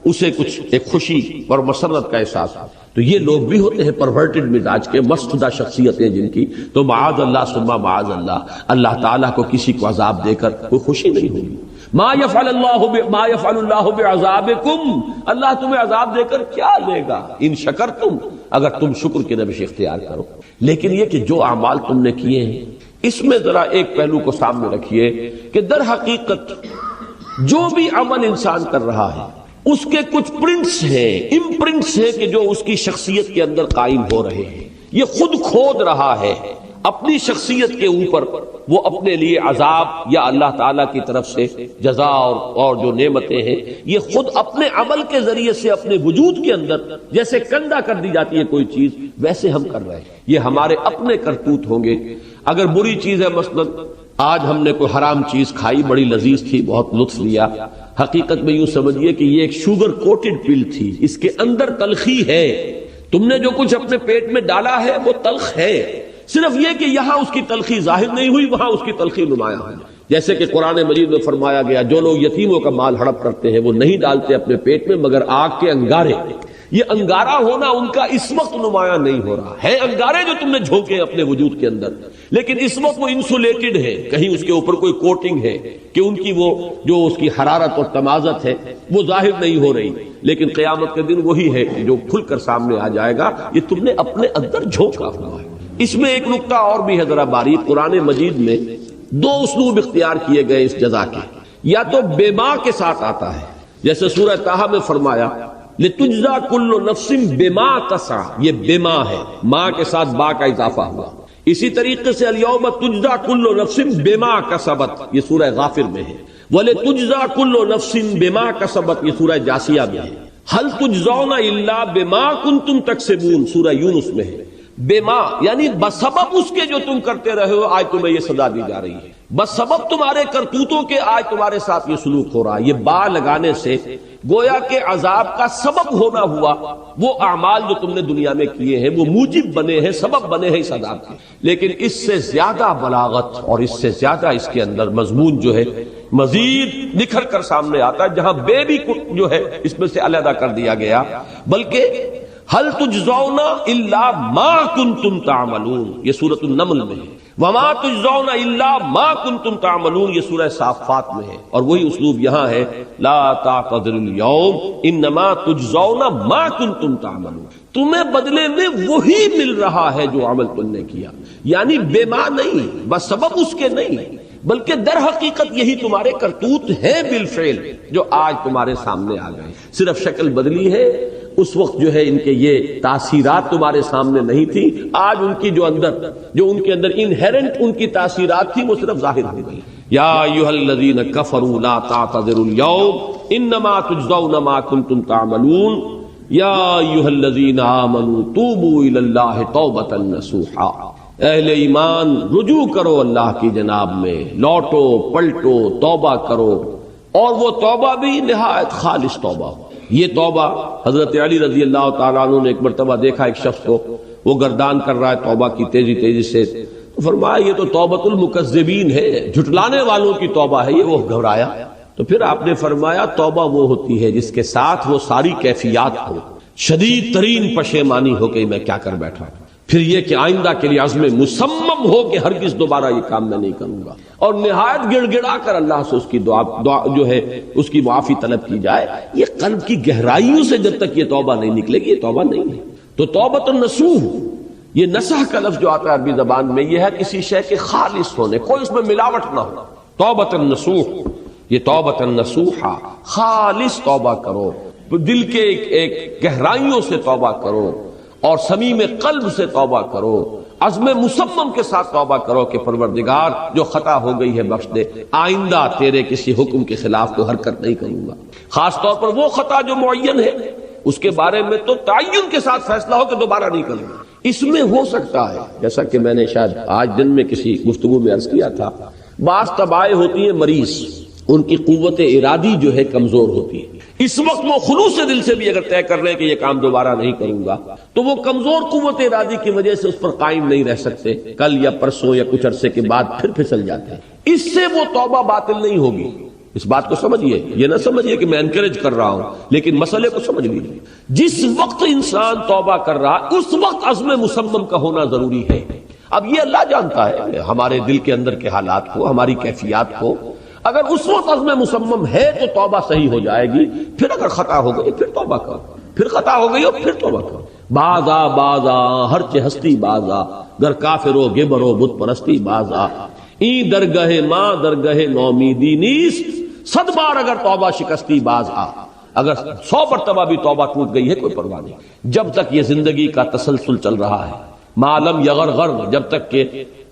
اسے کچھ ایک خوشی اور مسرت کا احساس ہو. تو یہ لوگ بھی ہوتے ہیں پرورٹڈ مزاج کے، مست شدہ شخصیتیں جن کی. تو معاذ اللہ ثم معاذ اللہ، اللہ تعالیٰ کو کسی کو عذاب دے کر کوئی خوشی نہیں ہوگی. ما یفعل اللہ بعذابکم، اللہ تمہیں عذاب دے کر کیا لے گا ان شکرتم، اگر تم شکر کی روش اختیار کرو. لیکن یہ کہ جو اعمال تم نے کیے ہیں اس میں ذرا ایک پہلو کو سامنے رکھیے کہ در حقیقت جو بھی عمل انسان کر رہا ہے اس کے کچھ پرنٹس ہیں، امپرنٹس ہیں کہ جو اس کی شخصیت کے اندر قائم ہو رہے ہیں. یہ خود کھود رہا ہے اپنی شخصیت کے اوپر، وہ اپنے لیے عذاب یا اللہ تعالیٰ کی طرف سے جزا اور جو نعمتیں ہیں یہ خود اپنے عمل کے ذریعے سے اپنے وجود کے اندر جیسے کندہ کر دی جاتی ہے کوئی چیز، ویسے ہم کر رہے ہیں. یہ ہمارے اپنے کرتوت ہوں گے. اگر بری چیز ہے، مثلا آج ہم نے کوئی حرام چیز کھائی، بڑی لذیذ تھی، بہت لطف لیا، حقیقت میں یوں سمجھیے کہ یہ ایک شوگر کوٹڈ پل تھی، اس کے اندر تلخی ہے. تم نے جو کچھ اپنے پیٹ میں ڈالا ہے وہ تلخ ہے، صرف یہ کہ یہاں اس کی تلخی ظاہر نہیں ہوئی، وہاں اس کی تلخی نمایاں ہے. جیسے کہ قرآن مجید میں فرمایا گیا جو لوگ یتیموں کا مال ہڑپ کرتے ہیں وہ نہیں ڈالتے اپنے پیٹ میں مگر آگ کے انگارے. یہ انگارہ ہونا ان کا اس وقت نمایاں نہیں ہو رہا ہے، انگارے جو تم نے جھونکے اپنے وجود کے اندر، لیکن اس وقت وہ انسولیٹڈ ہے، کہیں اس کے اوپر کوئی کوٹنگ ہے کہ ان کی وہ جو اس کی حرارت اور تمازت ہے وہ ظاہر نہیں ہو رہی. لیکن قیامت کے دن وہی ہے جو کھل کر سامنے آ جائے گا، یہ تم نے اپنے اندر جھونکا ہوا ہے. اس میں ایک نقطہ اور بھی ہے ذرا باریک، قرآن مجید میں دو اسلوب اختیار کیے گئے اس جزا کے. یا تو بے ماں کے ساتھ آتا ہے، جیسے سورہ طٰہٰ میں فرمایا لِتُجْزَىٰ كُلُّ نَفْسٍ بِمَا تَسْعَىٰ، یہ بے ماں ہے، ماں کے ساتھ با کا اضافہ ہوا. اسی طریقے سے الْيَوْمَ تُجْزَىٰ كُلُّ نَفْسٍ بِمَا كَسَبَتْ، یہ سورہ غافر میں ہے. وَلِتُجْزَىٰ كُلُّ نَفْسٍ بِمَا كَسَبَتْ، یہ سورہ جاسیہ میں ہے. هَلْ تُجْزَوْنَ إِلَّا بِمَا كُنتُمْ تَكْسِبُونَ، سورہ یونس میں ہے. بے ماں یعنی بسبب اس کے جو تم کرتے رہے ہو آج تمہیں یہ سزا دی جا رہی ہے، بسبب تمہارے کرتوتوں کے آج تمہارے ساتھ یہ سلوک ہو رہا ہے. یہ با لگانے سے گویا کہ عذاب کا سبب ہونا ہوا، وہ اعمال جو تم نے دنیا میں کیے ہیں وہ موجب بنے ہیں، سبب بنے ہیں اس عذاب کے. لیکن اس سے زیادہ بلاغت اور اس سے زیادہ اس کے اندر مضمون جو ہے مزید نکھر کر سامنے آتا ہے، جہاں بے بھی جو ہے اس میں سے علیحدہ کر دیا گیا. بلکہ هل تجزون الا ما کنتم تعملون، یہ سورۃ النمل میں ہے. وما تجزون الا ما کنتم تعملون، یہ سورہ صافات میں ہے. اور وہی اسلوب یہاں ہے لا تعتذروا اليوم انما تجزون ما کنتم تعملون، تمہیں بدلے میں وہی مل رہا ہے جو عمل تم نے کیا. یعنی بے ماں نہیں، بس سبب اس کے نہیں، بلکہ در حقیقت یہی تمہارے کرتوت ہیں بالفعل جو آج تمہارے سامنے آ گئے. صرف شکل بدلی ہے، اس وقت جو ہے ان کے یہ تاثیرات تمہارے سامنے نہیں تھی، آج ان کی جو ان کے اندر انہیرنٹ ان کی تاثیرات تھی وہ صرف ظاہر ہو گئی. یا ایھا الذین کفروا لا تعتذروا اليوم انما تجزون ما کنتم تعملون یا ایھا الذین آمنوا توبوا الی اللہ توبۃ نصوحا، اہل ایمان رجوع کرو اللہ کی جناب میں، لوٹو پلٹو توبہ کرو، اور وہ توبہ بھی نہایت خالص توبہ ہو. یہ توبہ حضرت علی رضی اللہ تعالیٰ عنہ نے ایک مرتبہ دیکھا ایک شخص کو وہ گردان کر رہا ہے توبہ کی تیزی سے، تو فرمایا یہ تو توبۃ المکذبین ہے، جھٹلانے والوں کی توبہ ہے یہ. وہ گھبرایا، تو پھر آپ نے فرمایا توبہ وہ ہوتی ہے جس کے ساتھ وہ ساری کیفیات ہو، شدید ترین پشیمانی ہو کہ میں کیا کر بیٹھا، پھر یہ کہ آئندہ کے لیے عزم مصمم ہو کہ ہرگز دوبارہ یہ کام میں نہیں کروں گا، اور نہایت گڑ گڑا کر اللہ سے اس کی دعا جو ہے اس کی معافی طلب کی جائے۔ یہ قلب کی گہرائیوں سے جب تک یہ توبہ نہیں نکلے گی یہ توبہ نہیں ہے۔ تو توبۃ النصوح، یہ نصح کا لفظ جو آتا ہے عربی زبان میں، یہ ہے کسی شے کے خالص ہونے، کوئی اس میں ملاوٹ نہ ہو۔ توبۃ النصوح، یہ توبۃ النصوحہ، خالص توبہ کرو، دل کے ایک گہرائیوں سے توبہ کرو اور صمیم قلب سے توبہ کرو، عزم مصمم کے ساتھ توبہ کرو کہ پروردگار جو خطا ہو گئی ہے بخش دے، آئندہ تیرے کسی حکم کے خلاف کوئی حرکت نہیں کروں گا، خاص طور پر وہ خطا جو معین ہے اس کے بارے میں تو تعین کے ساتھ فیصلہ ہو کہ دوبارہ نہیں کروں گا۔ اس میں ہو سکتا ہے، جیسا کہ میں نے شاید آج دن میں کسی گفتگو میں عرض کیا تھا، بعض طبائع ہوتی ہیں مریض، ان کی قوت ارادی جو ہے کمزور ہوتی ہے، اس وقت وہ خلوص دل سے بھی اگر طے کر رہے ہیں کہ یہ کام دوبارہ نہیں کروں گا تو وہ کمزور قوت ارادی کی وجہ سے اس پر قائم نہیں رہ سکتے، کل یا پرسوں یا کچھ عرصے کے بعد پھر پھسل جاتے ہیں، اس سے وہ توبہ باطل نہیں ہوگی۔ اس بات کو سمجھیے، یہ نہ سمجھیے کہ میں انکریج کر رہا ہوں، لیکن مسئلے کو سمجھ لیجیے۔ جس وقت انسان توبہ کر رہا اس وقت عزم مصمم کا ہونا ضروری ہے۔ اب یہ اللہ جانتا ہے ہمارے دل کے اندر کے حالات کو، ہماری کیفیات کو، اگر اس وقت عزم مصمم ہے تو توبہ صحیح ہو جائے گی، پھر اگر خطا ہو گئی پھر توبہ کرو، پھر خطا ہو گئی ہو پھر توبہ کرو۔ بازا بازا ہر چہ ہستی بازا، گر کافرو گبرو بت پرستی بازا، این درگہ ماں درگہ نومیدی نیست، 100 بار اگر توبہ شکستی باز آ، اگر 100 مرتبہ بھی توبہ ٹوٹ گئی ہے کوئی پرواہ نہیں، جب تک یہ زندگی کا تسلسل چل رہا ہے، معلم یغرغر، جب تک کہ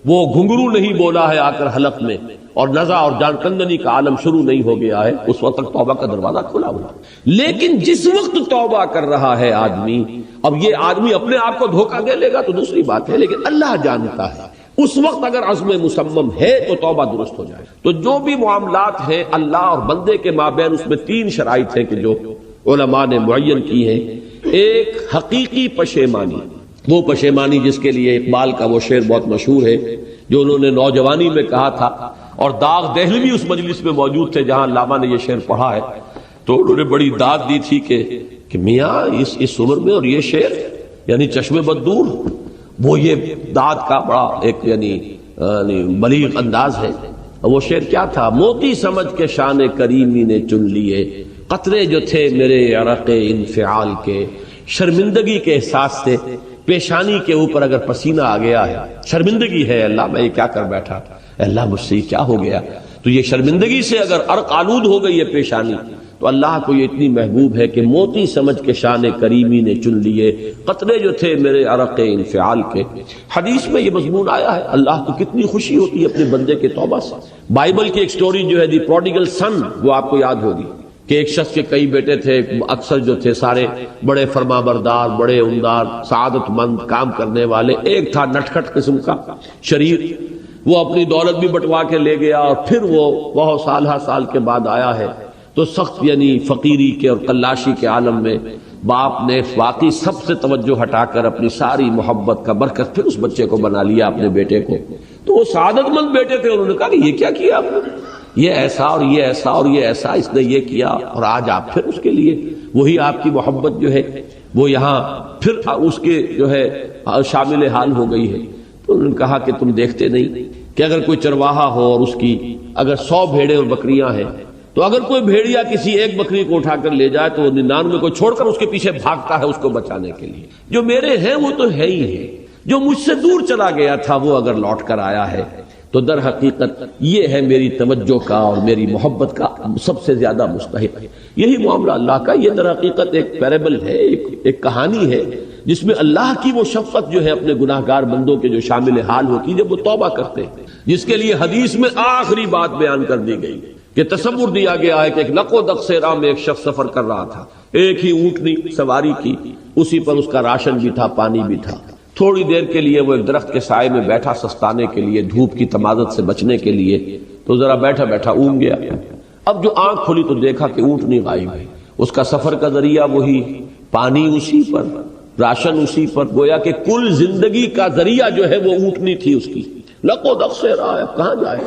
وہ گھنگرو نہیں بولا ہے آ کر حلق میں اور نزع اور جان کندنی کا عالم شروع نہیں ہو گیا ہے، اس وقت تک توبہ کا دروازہ کھلا ہوا۔ لیکن جس وقت توبہ کر رہا ہے آدمی، اب یہ آدمی اپنے آپ کو دھوکہ دے لے گا تو دوسری بات ہے، لیکن اللہ جانتا ہے، اس وقت اگر عزم مصمم ہے تو توبہ درست ہو جائے۔ تو جو بھی معاملات ہیں اللہ اور بندے کے مابین، اس میں 3 شرائط ہیں کہ جو علماء نے معین کی ہیں۔ ایک حقیقی پشیمانی، وہ پشیمانی جس کے لیے اقبال کا وہ شعر بہت مشہور ہے جو انہوں نے نوجوانی میں کہا تھا، اور داغ دہلوی اس مجلس میں موجود تھے جہاں علامہ نے یہ شعر پڑھا ہے، تو انہوں نے بڑی داد دی تھی کہ میاں اس عمر میں اور یہ شعر یعنی چشم بددور، وہ یہ داد کا بڑا ایک یعنی بلیغ انداز ہے۔ وہ شعر کیا تھا؟ موتی سمجھ کے شان کریمی نے چن لیے، قطرے جو تھے میرے عرق انفعال کے، شرمندگی کے احساس سے پیشانی کے اوپر اگر پسینہ آ گیا ہے، شرمندگی ہے، اللہ میں یہ کیا کر بیٹھا، اللہ مجھ سے کیا ہو گیا، تو یہ شرمندگی سے اگر عرق آلود ہو گئی ہے پیشانی، تو اللہ کو یہ اتنی محبوب ہے کہ موتی سمجھ کے شان کریمی نے چن لیے، قطرے جو تھے میرے عرق انفعال کے۔ حدیث میں یہ مضمون آیا ہے، اللہ کو کتنی خوشی ہوتی ہے اپنے بندے کے توبہ سے۔ بائبل کی ایک سٹوری جو ہے دی پروڈیگل سن، وہ آپ کو یاد ہوگی کہ ایک شخص کے کئی بیٹے تھے، اکثر جو تھے سارے بڑے فرما بردار، بڑے عمدار، سعادت مند، کام کرنے والے، ایک تھا نٹکھٹ قسم کا شریر، وہ اپنی دولت بھی بٹوا کے لے گیا، اور پھر وہ بہت سال کے بعد آیا ہے تو سخت یعنی فقیری کے اور قلاشی کے عالم میں باپ نے واقعی سب سے توجہ ہٹا کر اپنی ساری محبت کا برکت پھر اس بچے کو بنا لیا، اپنے بیٹے کو۔ تو وہ سعادت مند بیٹے تھے، انہوں نے کہا کہ یہ کیا کیا آپ نے، یہ ایسا اور یہ ایسا اور یہ ایسا، اس نے یہ کیا، اور آج آپ پھر اس کے لیے وہی آپ کی محبت جو ہے وہ یہاں پھر اس کے جو ہے شامل حال ہو گئی ہے۔ تو انہوں نے کہا کہ تم دیکھتے نہیں کہ اگر کوئی چرواہا ہو اور اس کی اگر 100 بھیڑیں اور بکریاں ہیں، تو اگر کوئی بھیڑیا کسی ایک بکری کو اٹھا کر لے جائے تو وہ 99 کو چھوڑ کر اس کے پیچھے بھاگتا ہے اس کو بچانے کے لیے۔ جو میرے ہیں وہ تو ہے ہی ہے، جو مجھ سے دور چلا گیا تھا وہ اگر لوٹ کر آیا ہے، تو در حقیقت یہ ہے میری توجہ کا اور میری محبت کا سب سے زیادہ مستحق ہے۔ یہی معاملہ اللہ کا، یہ در حقیقت ایک پیرابل ہے، ایک کہانی ہے جس میں اللہ کی وہ شفقت جو ہے اپنے گناہگار بندوں کے جو شامل حال ہوتی ہے جب وہ توبہ کرتے ہیں، جس کے لیے حدیث میں آخری بات بیان کر دی گئی کہ تصور دیا گیا ہے کہ ایک لق و دق سے راہ میں ایک شخص سفر کر رہا تھا، ایک ہی اونٹنی سواری کی، اسی پر اس کا راشن بھی تھا، پانی بھی تھا۔ تھوڑی دیر کے لیے وہ ایک درخت کے سائے میں بیٹھا سستانے کے لیے، دھوپ کی تمازت سے بچنے کے لیے، تو ذرا بیٹھا بیٹھا اونگ گیا۔ اب جو آنکھ کھلی تو دیکھا کہ اونٹنی غائب ہے، اس کا سفر کا ذریعہ وہی، پانی اسی پر، راشن اسی پر، گویا کہ کل زندگی کا ذریعہ جو ہے وہ اونٹنی تھی اس کی۔ لق و دق سے راہ، اب کہاں جائے؟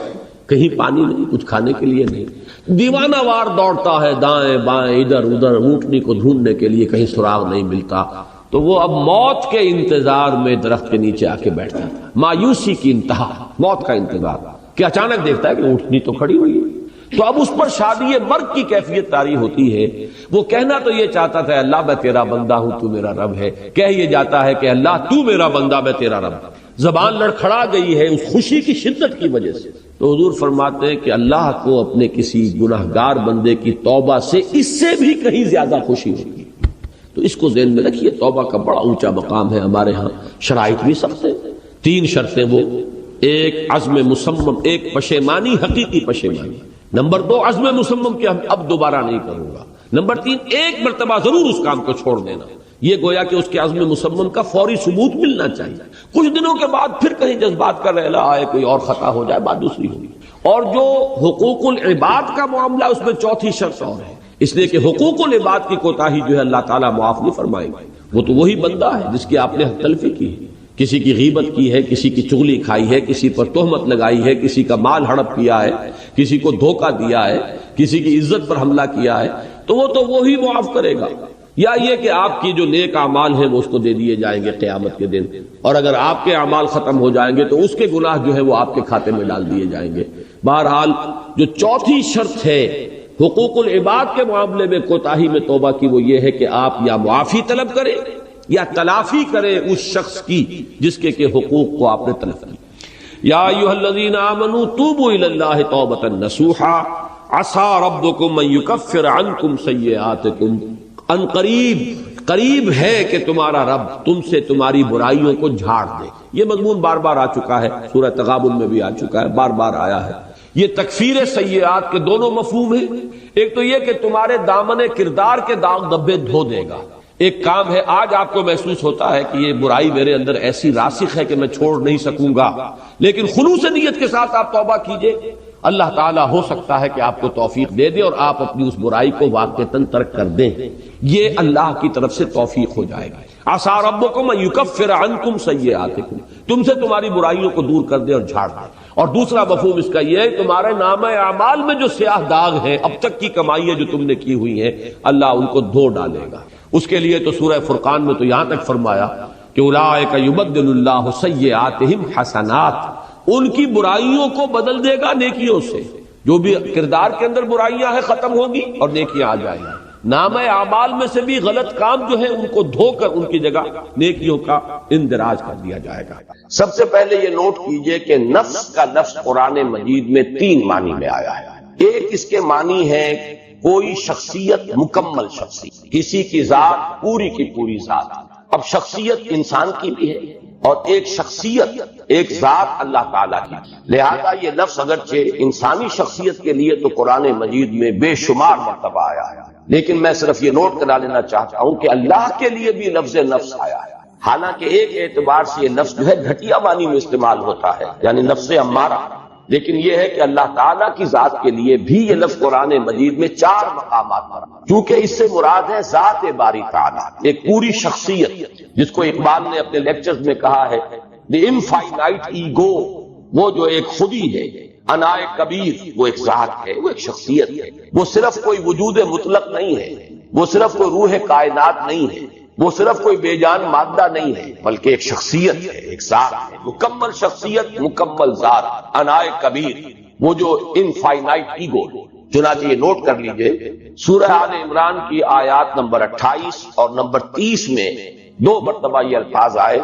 کہیں پانی نہیں، کچھ کھانے کے لیے نہیں، دیوانہ وار دوڑتا ہے دائیں بائیں ادھر ادھر اونٹنی کو ڈھونڈنے کے لیے، کہیں سراغ نہیں ملتا، تو وہ اب موت کے انتظار میں درخت کے نیچے آ کے بیٹھ جاتا ہے، مایوسی کی انتہا، موت کا انتظار، کہ اچانک دیکھتا ہے کہ اونٹنی تو کھڑی ہوئی ہے۔ تو اب اس پر شادی مرگ کی کیفیت طاری ہوتی ہے۔ وہ کہنا تو یہ چاہتا تھا اللہ میں تیرا بندہ ہوں تو میرا رب ہے، کہہ یہ جاتا ہے کہ اللہ تو میرا بندہ میں تیرا رب، زبان لڑکھڑا گئی ہے اس خوشی کی شدت کی وجہ سے۔ تو حضور فرماتے ہیں کہ اللہ کو اپنے کسی گناہگار بندے کی توبہ سے اس سے بھی کہیں زیادہ خوشی ہوگی۔ تو اس کو ذہن میں رکھیے، توبہ کا بڑا اونچا مقام ہے۔ ہمارے ہاں شرائط بھی سخت ہیں، 3 شرطیں، وہ ایک عزم مصمم، ایک پشیمانی، حقیقی پشیمانی، نمبر 2 عزم مصمم کہ اب دوبارہ نہیں کروں گا، نمبر 3 ایک مرتبہ ضرور اس کام کو چھوڑ دینا۔ یہ گویا کہ اس کے عزم مصمم کا فوری ثبوت ملنا چاہیے۔ کچھ دنوں کے بعد پھر کہیں جذبات کا ریلا آئے، کوئی اور خطا ہو جائے، بات دوسری ہوگی۔ اور جو حقوق العباد کا معاملہ، اس میں 4تھی شرط اور ہے، اس لیے کہ حقوق العباد کی کوتاہی جو ہے اللہ تعالیٰ معاف نہیں فرمائیں گے۔ وہ تو وہی بندہ ہے جس کی آپ نے حق تلفی کی ہے، کسی کی غیبت کی ہے، کسی کی چغلی کھائی ہے، کسی پر تہمت لگائی ہے، کسی کا مال ہڑپ کیا ہے، کسی کو دھوکہ دیا ہے، کسی کی عزت پر حملہ کیا ہے، تو وہ تو وہی معاف کرے گا۔ یا یہ کہ آپ کی جو نیک اعمال ہیں وہ اس کو دے دیے جائیں گے قیامت کے دن، اور اگر آپ کے اعمال ختم ہو جائیں گے تو اس کے گناہ جو ہے وہ آپ کے کھاتے میں ڈال دیے جائیں گے۔ بہرحال جو 4تھی شرط ہے حقوق العباد کے معاملے میں کوتاہی میں توبہ کی، وہ یہ ہے کہ آپ یا معافی طلب کریں یا تلافی کریں اس شخص کی جس کے حقوق کو آپ نے تلف کی۔ یا ایھا الذین آمنوا توبوا الی اللہ توبۃ نصوحا عسیٰ ربکم ان یکفر عنکم سیئاتکم، ان قریب ہے کہ تمہارا رب تم سے تمہاری برائیوں کو جھاڑ دے۔ یہ مضمون بار بار آ چکا ہے، سورہ تغابن میں بھی آ چکا ہے، بار بار آیا ہے۔ یہ تکفیر سیئات کے دونوں مفہوم ہیں، ایک تو یہ کہ تمہارے دامن کردار کے داغ دبے دھو دے گا۔ ایک کام ہے، آج آپ کو محسوس ہوتا ہے کہ یہ برائی میرے اندر ایسی راسخ ہے کہ میں چھوڑ نہیں سکوں گا، لیکن خلوص نیت کے ساتھ آپ توبہ کیجئے، اللہ تعالیٰ ہو سکتا ہے کہ آپ کو توفیق دے دے اور آپ اپنی اس برائی کو واقعتاً ترک کر دیں، یہ اللہ کی طرف سے توفیق ہو جائے گا۔ عسیٰ ربکم ان یکفر عنکم سیئاتکم، تم سے تمہاری برائیوں کو دور کر دے اور جھاڑ دے۔ اور دوسرا مفہوم اس کا یہ ہے تمہارے نامہ اعمال میں جو سیاہ داغ ہیں، اب تک کی کمائی ہے جو تم نے کی ہوئی ہے، اللہ ان کو دھو ڈالے گا۔ اس کے لیے تو سورہ فرقان میں تو یہاں تک فرمایا کہ اولئک یبدل اللہ سیئاتہم حسنات، ان کی برائیوں کو بدل دے گا نیکیوں سے۔ جو بھی کردار کے اندر برائیاں ہیں ختم ہوگی اور نیکیاں آ جائیں گی۔ نامہ اعمال میں سے بھی غلط کام جو ہیں ان کو دھو کر ان کی جگہ نیکیوں کا اندراج کر دیا جائے گا۔ سب سے پہلے یہ نوٹ کیجئے کہ نفس کا لفظ قرآن مجید میں 3 معنی میں آیا ہے۔ ایک اس کے معنی ہے کوئی شخصیت، مکمل شخصیت، کسی کی ذات پوری کی پوری ذات۔ اب شخصیت انسان کی بھی ہے اور ایک شخصیت، ایک ذات اللہ تعالیٰ کی، لہذا یہ لفظ اگرچہ انسانی شخصیت کے لیے تو قرآن مجید میں بے شمار مرتبہ آیا ہے، لیکن میں صرف یہ نوٹ کرا لینا چاہتا ہوں کہ اللہ کے لیے بھی لفظ نفس آیا ہے۔ حالانکہ ایک اعتبار سے یہ لفظ جو ہے گھٹیا معنی میں استعمال ہوتا ہے، یعنی نفس امارہ، لیکن یہ ہے کہ اللہ تعالیٰ کی ذات کے لیے بھی یہ لفظ قرآن مجید میں 4 مقامات پر، چونکہ اس سے مراد ہے ذات باری تعالیٰ، ایک پوری شخصیت، جس کو اقبال نے اپنے لیکچرز میں کہا ہے دی انفائنائٹ ایگو، وہ جو ایک خودی ہے، انائے کبیر وہ ایک ذات ہے، وہ ایک شخصیت ہے، وہ صرف کوئی وجود مطلق نہیں ہے، وہ صرف کوئی روح کائنات نہیں ہے، وہ صرف کوئی بے جان مادہ نہیں ہے، بلکہ ایک شخصیت ہے، ایک ذات ہے، مکمل شخصیت، مکمل ذات، انائے کبیر، وہ جو انفائنائٹ ایگو۔ چنانچہ یہ نوٹ کر لیجئے سورہ آل عمران کی آیات نمبر 28 اور نمبر 30 میں 2 مرتبہ یہ الفاظ آئے،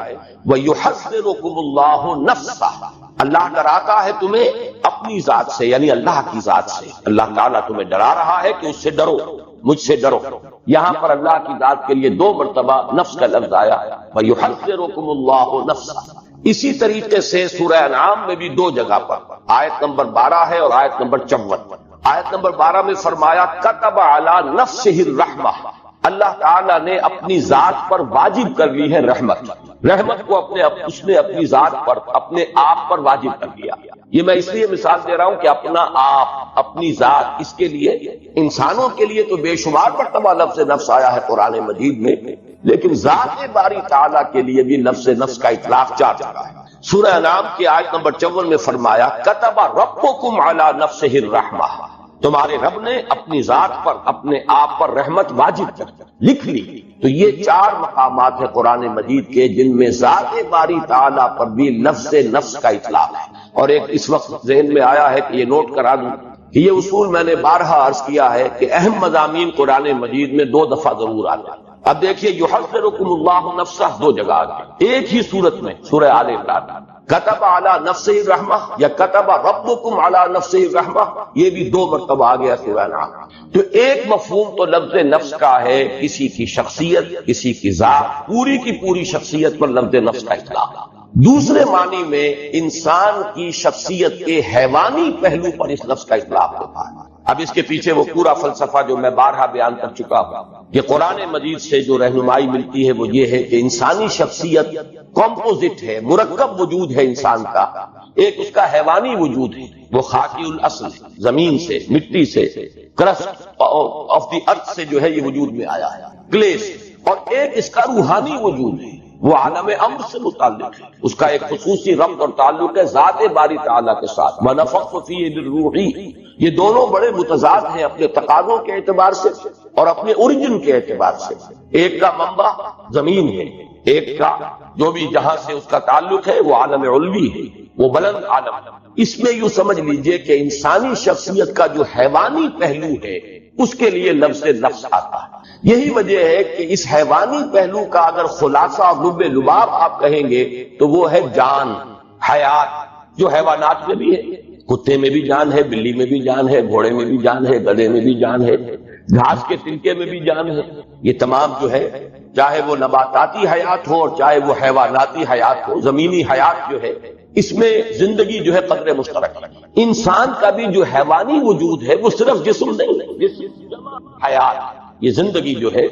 وَيُحَذِّرُكُمُ اللَّهُ نَفْسَهُ، اللہ ڈراتا ہے تمہیں اپنی ذات سے، یعنی اللہ کی ذات سے۔ اللہ تعالیٰ تمہیں ڈرا رہا ہے کہ اس سے ڈرو، مجھ سے ڈرو۔ یہاں پر اللہ کی ذات کے لیے 2 مرتبہ نفس کا لفظ آیا، وَيُحَذِّرُكُمُ اللَّهُ نَفْسَهُ۔ اسی طریقے سے سورہ انعام میں بھی 2 جگہ پر، آیت نمبر 12 ہے اور آیت نمبر 54۔ آیت نمبر 12 میں فرمایا کتب علی نفسہ الرحمہ، اللہ تعالیٰ نے اپنی ذات پر واجب کر لی ہے رحمت، رحمت کو اس نے اپنی ذات پر، اپنے آپ پر واجب کر لیا۔ یہ میں اس لیے مثال دے رہا ہوں کہ اپنا آپ، اپنی ذات، اس کے لیے انسانوں کے لیے تو بے شمار مرتبہ لفظ نفس آیا ہے قرآن مجید میں، لیکن ذات باری تعالیٰ کے لیے بھی لفظ نفس کا اطلاق 4 جگہ ہے۔ سورہ انعام کی آیت نمبر 54 میں فرمایا کتب ربکم علی نفسہ الرحمہ، تمہارے رب نے اپنی ذات پر، اپنے آپ پر رحمت واجب لکھ لی۔ تو یہ 4 مقامات ہیں قرآن مجید کے جن میں ذات باری تعالیٰ پر بھی لفظ نفس کا اطلاق ہے۔ اور ایک اس وقت ذہن میں آیا ہے کہ یہ نوٹ کرا دوں کہ یہ اصول میں نے بارہا عرض کیا ہے کہ اہم مضامین قرآن مجید میں 2 دفعہ ضرور آتے ہیں۔ اب دیکھیے یحذرکم اللہ نفسہ 2 جگہ آتے ایک ہی صورت میں، سورہ آل عمران، کتب علی نفسہ الرحمہ یا کتب ربکم علی نفسہ الرحمہ، یہ بھی 2 مرتبہ آ گیا سورہ انعام۔ تو ایک مفہوم تو لفظ نفس کا ہے کسی کی شخصیت، کسی کی ذات، پوری کی پوری شخصیت پر لفظ نفس کا اطلاق۔ دوسرے معنی میں انسان کی شخصیت کے حیوانی پہلو پر اس لفظ کا اطلاق ہوتا ہے۔ اب اس کے پیچھے وہ پورا فلسفہ جو میں بارہا بیان کر چکا ہوں کہ قرآن مجید سے جو رہنمائی ملتی ہے وہ یہ ہے کہ انسانی شخصیت کمپوزٹ ہے، مرکب وجود ہے انسان کا۔ ایک اس کا حیوانی وجود ہے، وہ خاکی الاصل ہے، زمین سے، مٹی سے، کرسٹ آف دی ارتھ سے جو ہے یہ وجود میں آیا ہے، کلے سے۔ اور ایک اس کا روحانی وجود ہے، وہ عالم امر سے متعلق ہے، اس کا ایک خصوصی ربط اور تعلق ہے ذات باری تعالیٰ کے ساتھ۔ وَنَفَخْتُ فِيهِ مِن رُوحِي، یہ دونوں بڑے متضاد ہیں اپنے تقاضوں کے اعتبار سے اور اپنے اوریجن کے اعتبار سے۔ ایک کا منبع زمین ہے، ایک کا جو بھی جہاں سے اس کا تعلق ہے وہ عالم علوی ہے، وہ بلند عالم ہے۔ اس میں یوں سمجھ لیجئے کہ انسانی شخصیت کا جو حیوانی پہلو ہے اس کے لیے لفظ نفس آتا ہے۔ یہی وجہ ہے کہ اس حیوانی پہلو کا اگر خلاصہ اور لب لباب آپ کہیں گے تو وہ ہے جان، حیات، جو حیوانات میں بھی ہے، کتے میں بھی جان ہے، بلی میں بھی جان ہے، گھوڑے میں بھی جان ہے، گدھے میں بھی جان ہے، گھاس کے تنکے میں بھی جان ہے۔ یہ تمام جو ہے چاہے وہ نباتاتی حیات ہو اور چاہے وہ حیواناتی حیات ہو، زمینی حیات جو ہے اس میں زندگی جو ہے قدر مشترک ہے۔ انسان کا بھی جو حیوانی وجود ہے وہ صرف جسم نہیں، جسم حیات، یہ زندگی جو ہے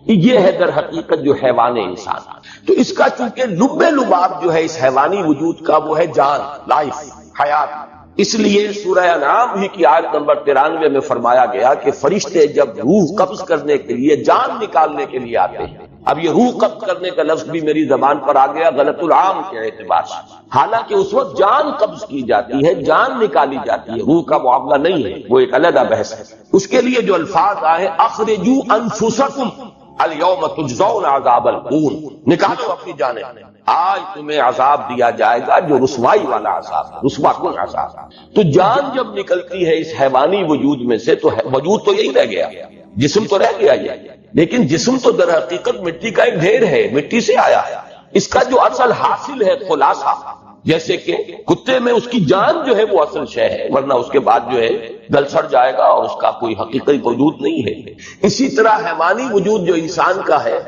یہ ہے در حقیقت جو حیوان انسان۔ تو اس کا چونکہ لب لباب جو ہے اس حیوانی وجود کا وہ ہے جان، لائف، حیات۔ اس لیے سورہ انعام ہی کی آیت نمبر 93 میں فرمایا گیا کہ فرشتے جب روح قبض کرنے کے لیے، جان نکالنے کے لیے آتے ہیں۔ اب یہ روح قبض کرنے کا لفظ بھی میری زبان پر آ گیا غلط العام کے اعتبار سے، حالانکہ اس وقت جان قبض کی جاتی ہے، جان نکالی جاتی ہے، روح کا معاملہ نہیں ہے، وہ ایک علیحدہ بحث ہے۔ اس کے لیے جو الفاظ آئے اخرجوا انفسکم الیوم تجزون عذاب الہون، نکالو اپنی جانیں، آج تمہیں عذاب دیا جائے گا جو رسوائی والا عذاب ہے، رسوا کن عذاب۔ تو جان جب نکلتی ہے اس حیوانی وجود میں سے تو وجود تو یہی رہ گیا، جسم تو رہ گیا یہ، لیکن جسم تو در حقیقت مٹی کا ایک ڈھیر ہے، مٹی سے آیا ہے۔ اس کا جو اصل حاصل ہے خلاصہ، جیسے کہ کتے میں اس کی جان جو ہے وہ اصل شے ہے، ورنہ اس کے بعد جو ہے گل سڑ جائے گا اور اس کا کوئی حقیقی وجود نہیں ہے۔ اسی طرح حیوانی وجود جو انسان کا ہے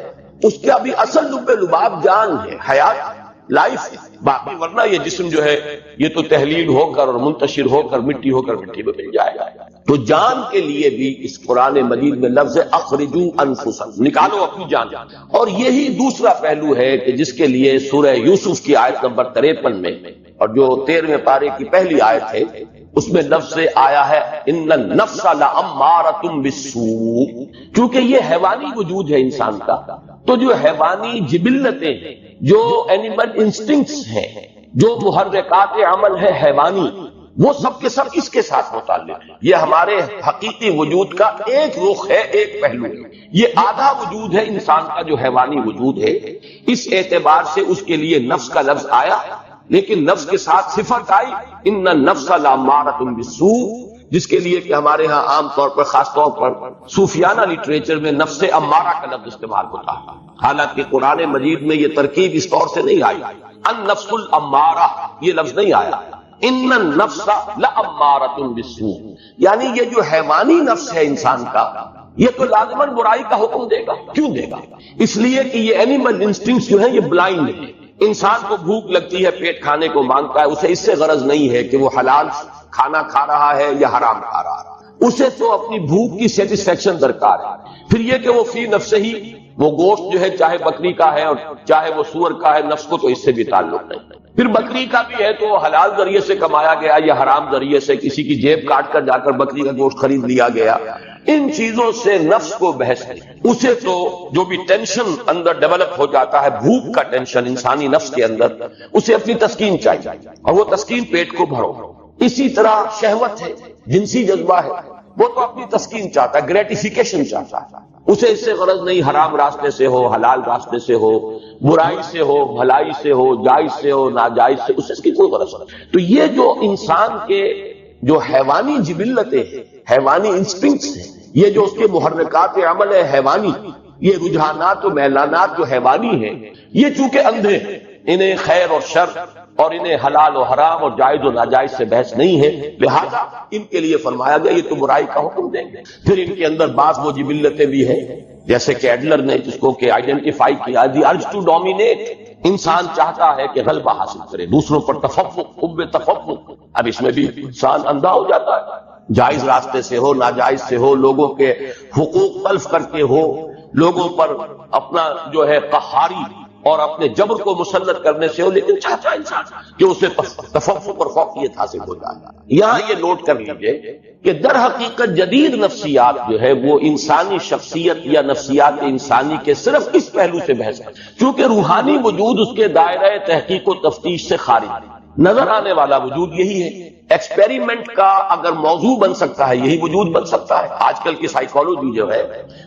اس کا بھی اصل لب لباب جان ہے، حیات، لائف ہے، باقی ورنہ یہ جسم جو ہے یہ تو تحلیل ہو کر اور منتشر ہو کر مٹی ہو کر مٹی میں مل جائے گا۔ تو جان کے لیے بھی اس قرآن مجید میں لفظ اخرجوا انفسکم، نکالو اپنی جان۔ اور یہی دوسرا پہلو ہے کہ جس کے لیے سورہ یوسف کی آیت نمبر 53 میں اور جو 13ویں پارے کی پہلی آیت ہے اس میں لفظ آیا ہے ان النفس لامارۃ بالسوء، کیونکہ یہ حیوانی وجود ہے انسان کا، تو جو حیوانی جبلتیں ہیں، جو اینیمل انسٹنکٹس ہیں، جو محرکات عمل ہے حیوانی، وہ سب کے سب اس کے ساتھ متعلق ہے۔ یہ ہمارے حقیقی وجود کا ایک رخ ہے، ایک پہلو ہے، یہ آدھا وجود ہے انسان کا جو حیوانی وجود ہے۔ اس اعتبار سے اس کے لیے نفس کا لفظ آیا، لیکن نفس کے ساتھ صفت آئی ان النفس لامارۃ بالسوء، جس کے لیے کہ ہمارے ہاں عام طور پر، خاص طور پر صوفیانہ لٹریچر میں نفس امارہ کا لفظ استعمال ہوتا ہے، حالانکہ قرآن مجید میں یہ ترکیب اس طور سے نہیں آئی، النفس الامارہ یہ لفظ نہیں آیا، ان النفس لامارۃ بالسوء، یعنی یہ جو حیوانی نفس ہے انسان کا یہ تو لازماً برائی کا حکم دے گا۔ کیوں دے گا؟ اس لیے کہ یہ اینیمل انسٹنکٹس جو ہیں یہ بلائنڈ ہیں۔ انسان کو بھوک لگتی ہے، پیٹ کھانے کو مانگتا ہے، اسے اس سے غرض نہیں ہے کہ وہ حلال کھانا کھا رہا ہے یا حرام کھا رہا ہے، اسے تو اپنی بھوک کی سیٹسفیکشن درکار ہے۔ پھر یہ کہ وہ فی نفس ہی وہ گوشت جو ہے چاہے بکری کا ہے اور چاہے وہ سور کا ہے، نفس کو تو اس سے بھی تعلق نہیں۔ پھر بکری کا بھی ہے تو حلال ذریعے سے کمایا گیا یا حرام ذریعے سے کسی کی جیب کاٹ کر جا کر بکری کا گوشت خرید لیا گیا، ان چیزوں سے نفس کو بحث نہیں، اسے تو جو بھی ٹینشن اندر ڈیولپ ہو جاتا ہے، بھوک کا ٹینشن انسانی نفس کے اندر، اسے اپنی تسکین چاہیے اور وہ تسکین پیٹ کو بھرو۔ اسی طرح شہوت ہے، جنسی جذبہ ہے، وہ تو اپنی تسکین چاہتا ہے، گریٹیفیکیشن چاہتا ہے، اسے اس سے غرض نہیں حرام راستے سے ہو، حلال راستے سے ہو، برائی سے ہو، بھلائی سے ہو، جائز سے ہو، ناجائز سے، اسے اس کی کوئی غرض نہیں۔ تو یہ جو انسان کے جو حیوانی جبلتیں ہیں، حیوانی انسٹنکٹس ہیں، یہ جو اس کے محرکات عمل ہے حیوانی، یہ رجحانات و میلانات جو حیوانی ہیں، یہ چونکہ اندھے ہیں، انہیں خیر اور شر اور انہیں حلال و حرام اور جائز و ناجائز سے بحث نہیں ہے، لہذا ان کے لیے فرمایا گیا یہ تو برائی کا حکم دیں گے۔ پھر ان کے اندر بعض وہ جبلتیں بھی ہیں، جیسے کہ ایڈلر نے جس کو کہ آئیڈینٹیفائی کیا، دی ارج ٹو ڈومینیٹ، انسان چاہتا ہے کہ غلبہ حاصل کرے، دوسروں پر تفوق، حب تفوق۔ اب اس میں بھی انسان اندھا ہو جاتا ہے، جائز راستے سے ہو، ناجائز سے ہو، لوگوں کے حقوق تلف کر کے ہو، لوگوں پر اپنا جو ہے قہاری اور اپنے جبر کو مسلط کرنے سے ہو، لیکن چاہتا انسان کہ اسے تفوق اور فوقیت حاصل ہو جائے۔ یہاں یہ نوٹ کر لیجئے کہ در حقیقت جدید نفسیات جو ہے وہ انسانی شخصیت یا نفسیات انسانی کے صرف اس پہلو سے بحث ہے، چونکہ روحانی وجود اس کے دائرہ تحقیق و تفتیش سے خارج ہے، نظر آنے والا وجود یہی ہے۔ ایکسپیریمنٹ کا اگر موضوع بن سکتا ہے یہی وجود بن سکتا ہے۔ آج کل کی سائیکالوجی جو ہے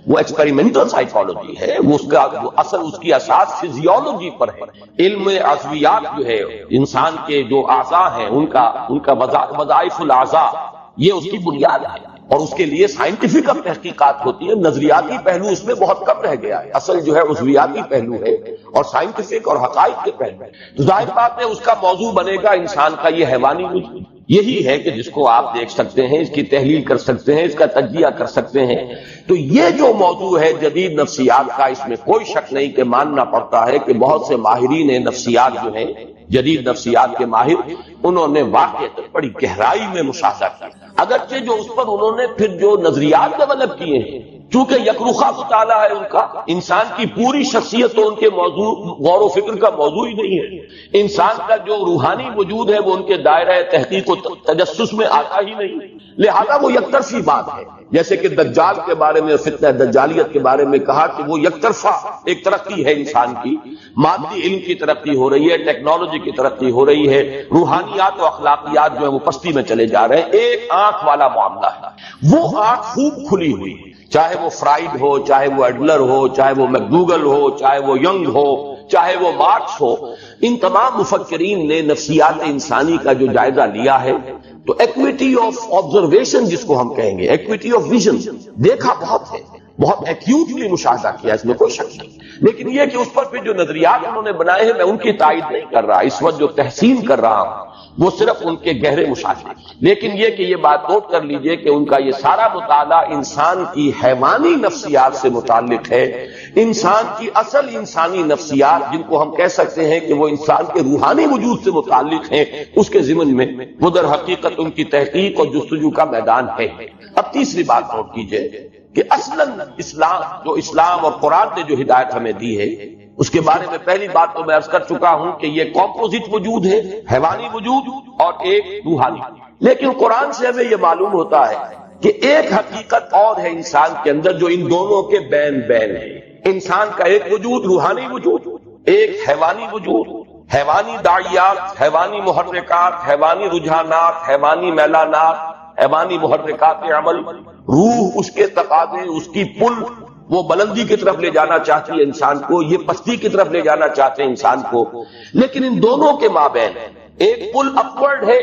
وہ ایکسپیریمنٹل سائیکالوجی ہے، وہ اس کا اصل، اس کی اساس فزیولوجی پر ہے۔ علم عضویات جو ہے، انسان کے جو اعضاء ہیں ان کا وظائف الاعضاء، یہ اس کی بنیاد ہے اور اس کے لیے سائنٹیفک اب تحقیقات ہوتی ہے۔ نظریاتی پہلو اس میں بہت کم رہ گیا ہے، اصل جو ہے عضویاتی پہلو ہے اور سائنٹیفک اور حقائق کے پہلو ہے۔ تو ظاہر بات ہے اس کا موضوع بنے گا انسان کا یہ حیوانی وجود، یہی ہے کہ جس کو آپ دیکھ سکتے ہیں، اس کی تحلیل کر سکتے ہیں، اس کا تجزیہ کر سکتے ہیں۔ تو یہ جو موضوع ہے جدید نفسیات کا، اس میں کوئی شک نہیں کہ ماننا پڑتا ہے کہ بہت سے ماہرین نفسیات جو ہیں، جدید نفسیات کے ماہر، انہوں نے واقعی بڑی گہرائی میں مشاہدہ کیا، اگرچہ جو اس پر انہوں نے پھر جو نظریات ڈیولپ کیے ہیں، چونکہ یکرخا مطالعہ ہے ان کا، انسان کی پوری شخصیت تو ان کے موضوع غور و فکر کا موضوع ہی نہیں ہے، انسان کا جو روحانی وجود ہے وہ ان کے دائرہ تحقیق و تجسس میں آتا ہی نہیں، لہذا وہ یک طرفی بات ہے۔ جیسے کہ دجال کے بارے میں، فتنہ دجالیت کے بارے میں کہا کہ وہ یک طرفہ ایک ترقی ہے انسان کی، مادی علم کی ترقی ہو رہی ہے، ٹیکنالوجی کی ترقی ہو رہی ہے، روحانیات و اخلاقیات جو ہے وہ پستی میں چلے جا رہے ہیں، ایک آنکھ والا معاملہ ہے، وہ آنکھ خوب کھلی ہوئی ہے، چاہے وہ فرائیڈ ہو، چاہے وہ ایڈلر ہو، چاہے وہ میکڈوگل ہو، چاہے وہ ینگ ہو، چاہے وہ مارکس ہو، ان تمام مفکرین نے نفسیات انسانی کا جو جائزہ لیا ہے تو ایکویٹی آف آبزرویشن جس کو ہم کہیں گے، ایکویٹی آف ویژن، دیکھا بہت ہے، بہت ایکیوٹلی مشاہدہ کیا، اس میں کوئی شک نہیں، لیکن یہ کہ اس پر پھر جو نظریات انہوں نے بنائے ہیں میں ان کی تائید نہیں کر رہا، اس وقت جو تحسین کر رہا ہوں وہ صرف ان کے گہرے مشاہدے، لیکن یہ کہ یہ بات نوٹ کر لیجئے کہ ان کا یہ سارا مطالعہ انسان کی حیوانی نفسیات سے متعلق ہے، انسان کی اصل انسانی نفسیات جن کو ہم کہہ سکتے ہیں کہ وہ انسان کے روحانی وجود سے متعلق ہیں، اس کے ضمن میں وہ در حقیقت ان کی تحقیق اور جستجو کا میدان ہے۔ اب تیسری بات نوٹ کیجئے کہ اصلاً اسلام اور قرآن نے جو ہدایت ہمیں دی ہے اس کے بارے میں پہلی بات تو میں عرض کر چکا ہوں کہ یہ کمپوزٹ وجود ہے، حیوانی وجود اور ایک روحانی، لیکن قرآن سے ہمیں یہ معلوم ہوتا ہے کہ ایک حقیقت اور ہے انسان کے اندر جو ان دونوں کے بین بین ہے، انسان کا ایک وجود روحانی وجود، ایک حیوانی وجود، حیوانی داعیات، حیوانی محرکات، حیوانی رجحانات، حیوانی میلانات، حیوانی محرکات عمل، روح اس کے تقاضے، اس کی پل، وہ بلندی کی طرف لے جانا چاہتی ہے انسان کو، یہ پستی کی طرف لے جانا چاہتے ہیں انسان کو، لیکن ان دونوں کے مابین ایک پل اپورڈ ہے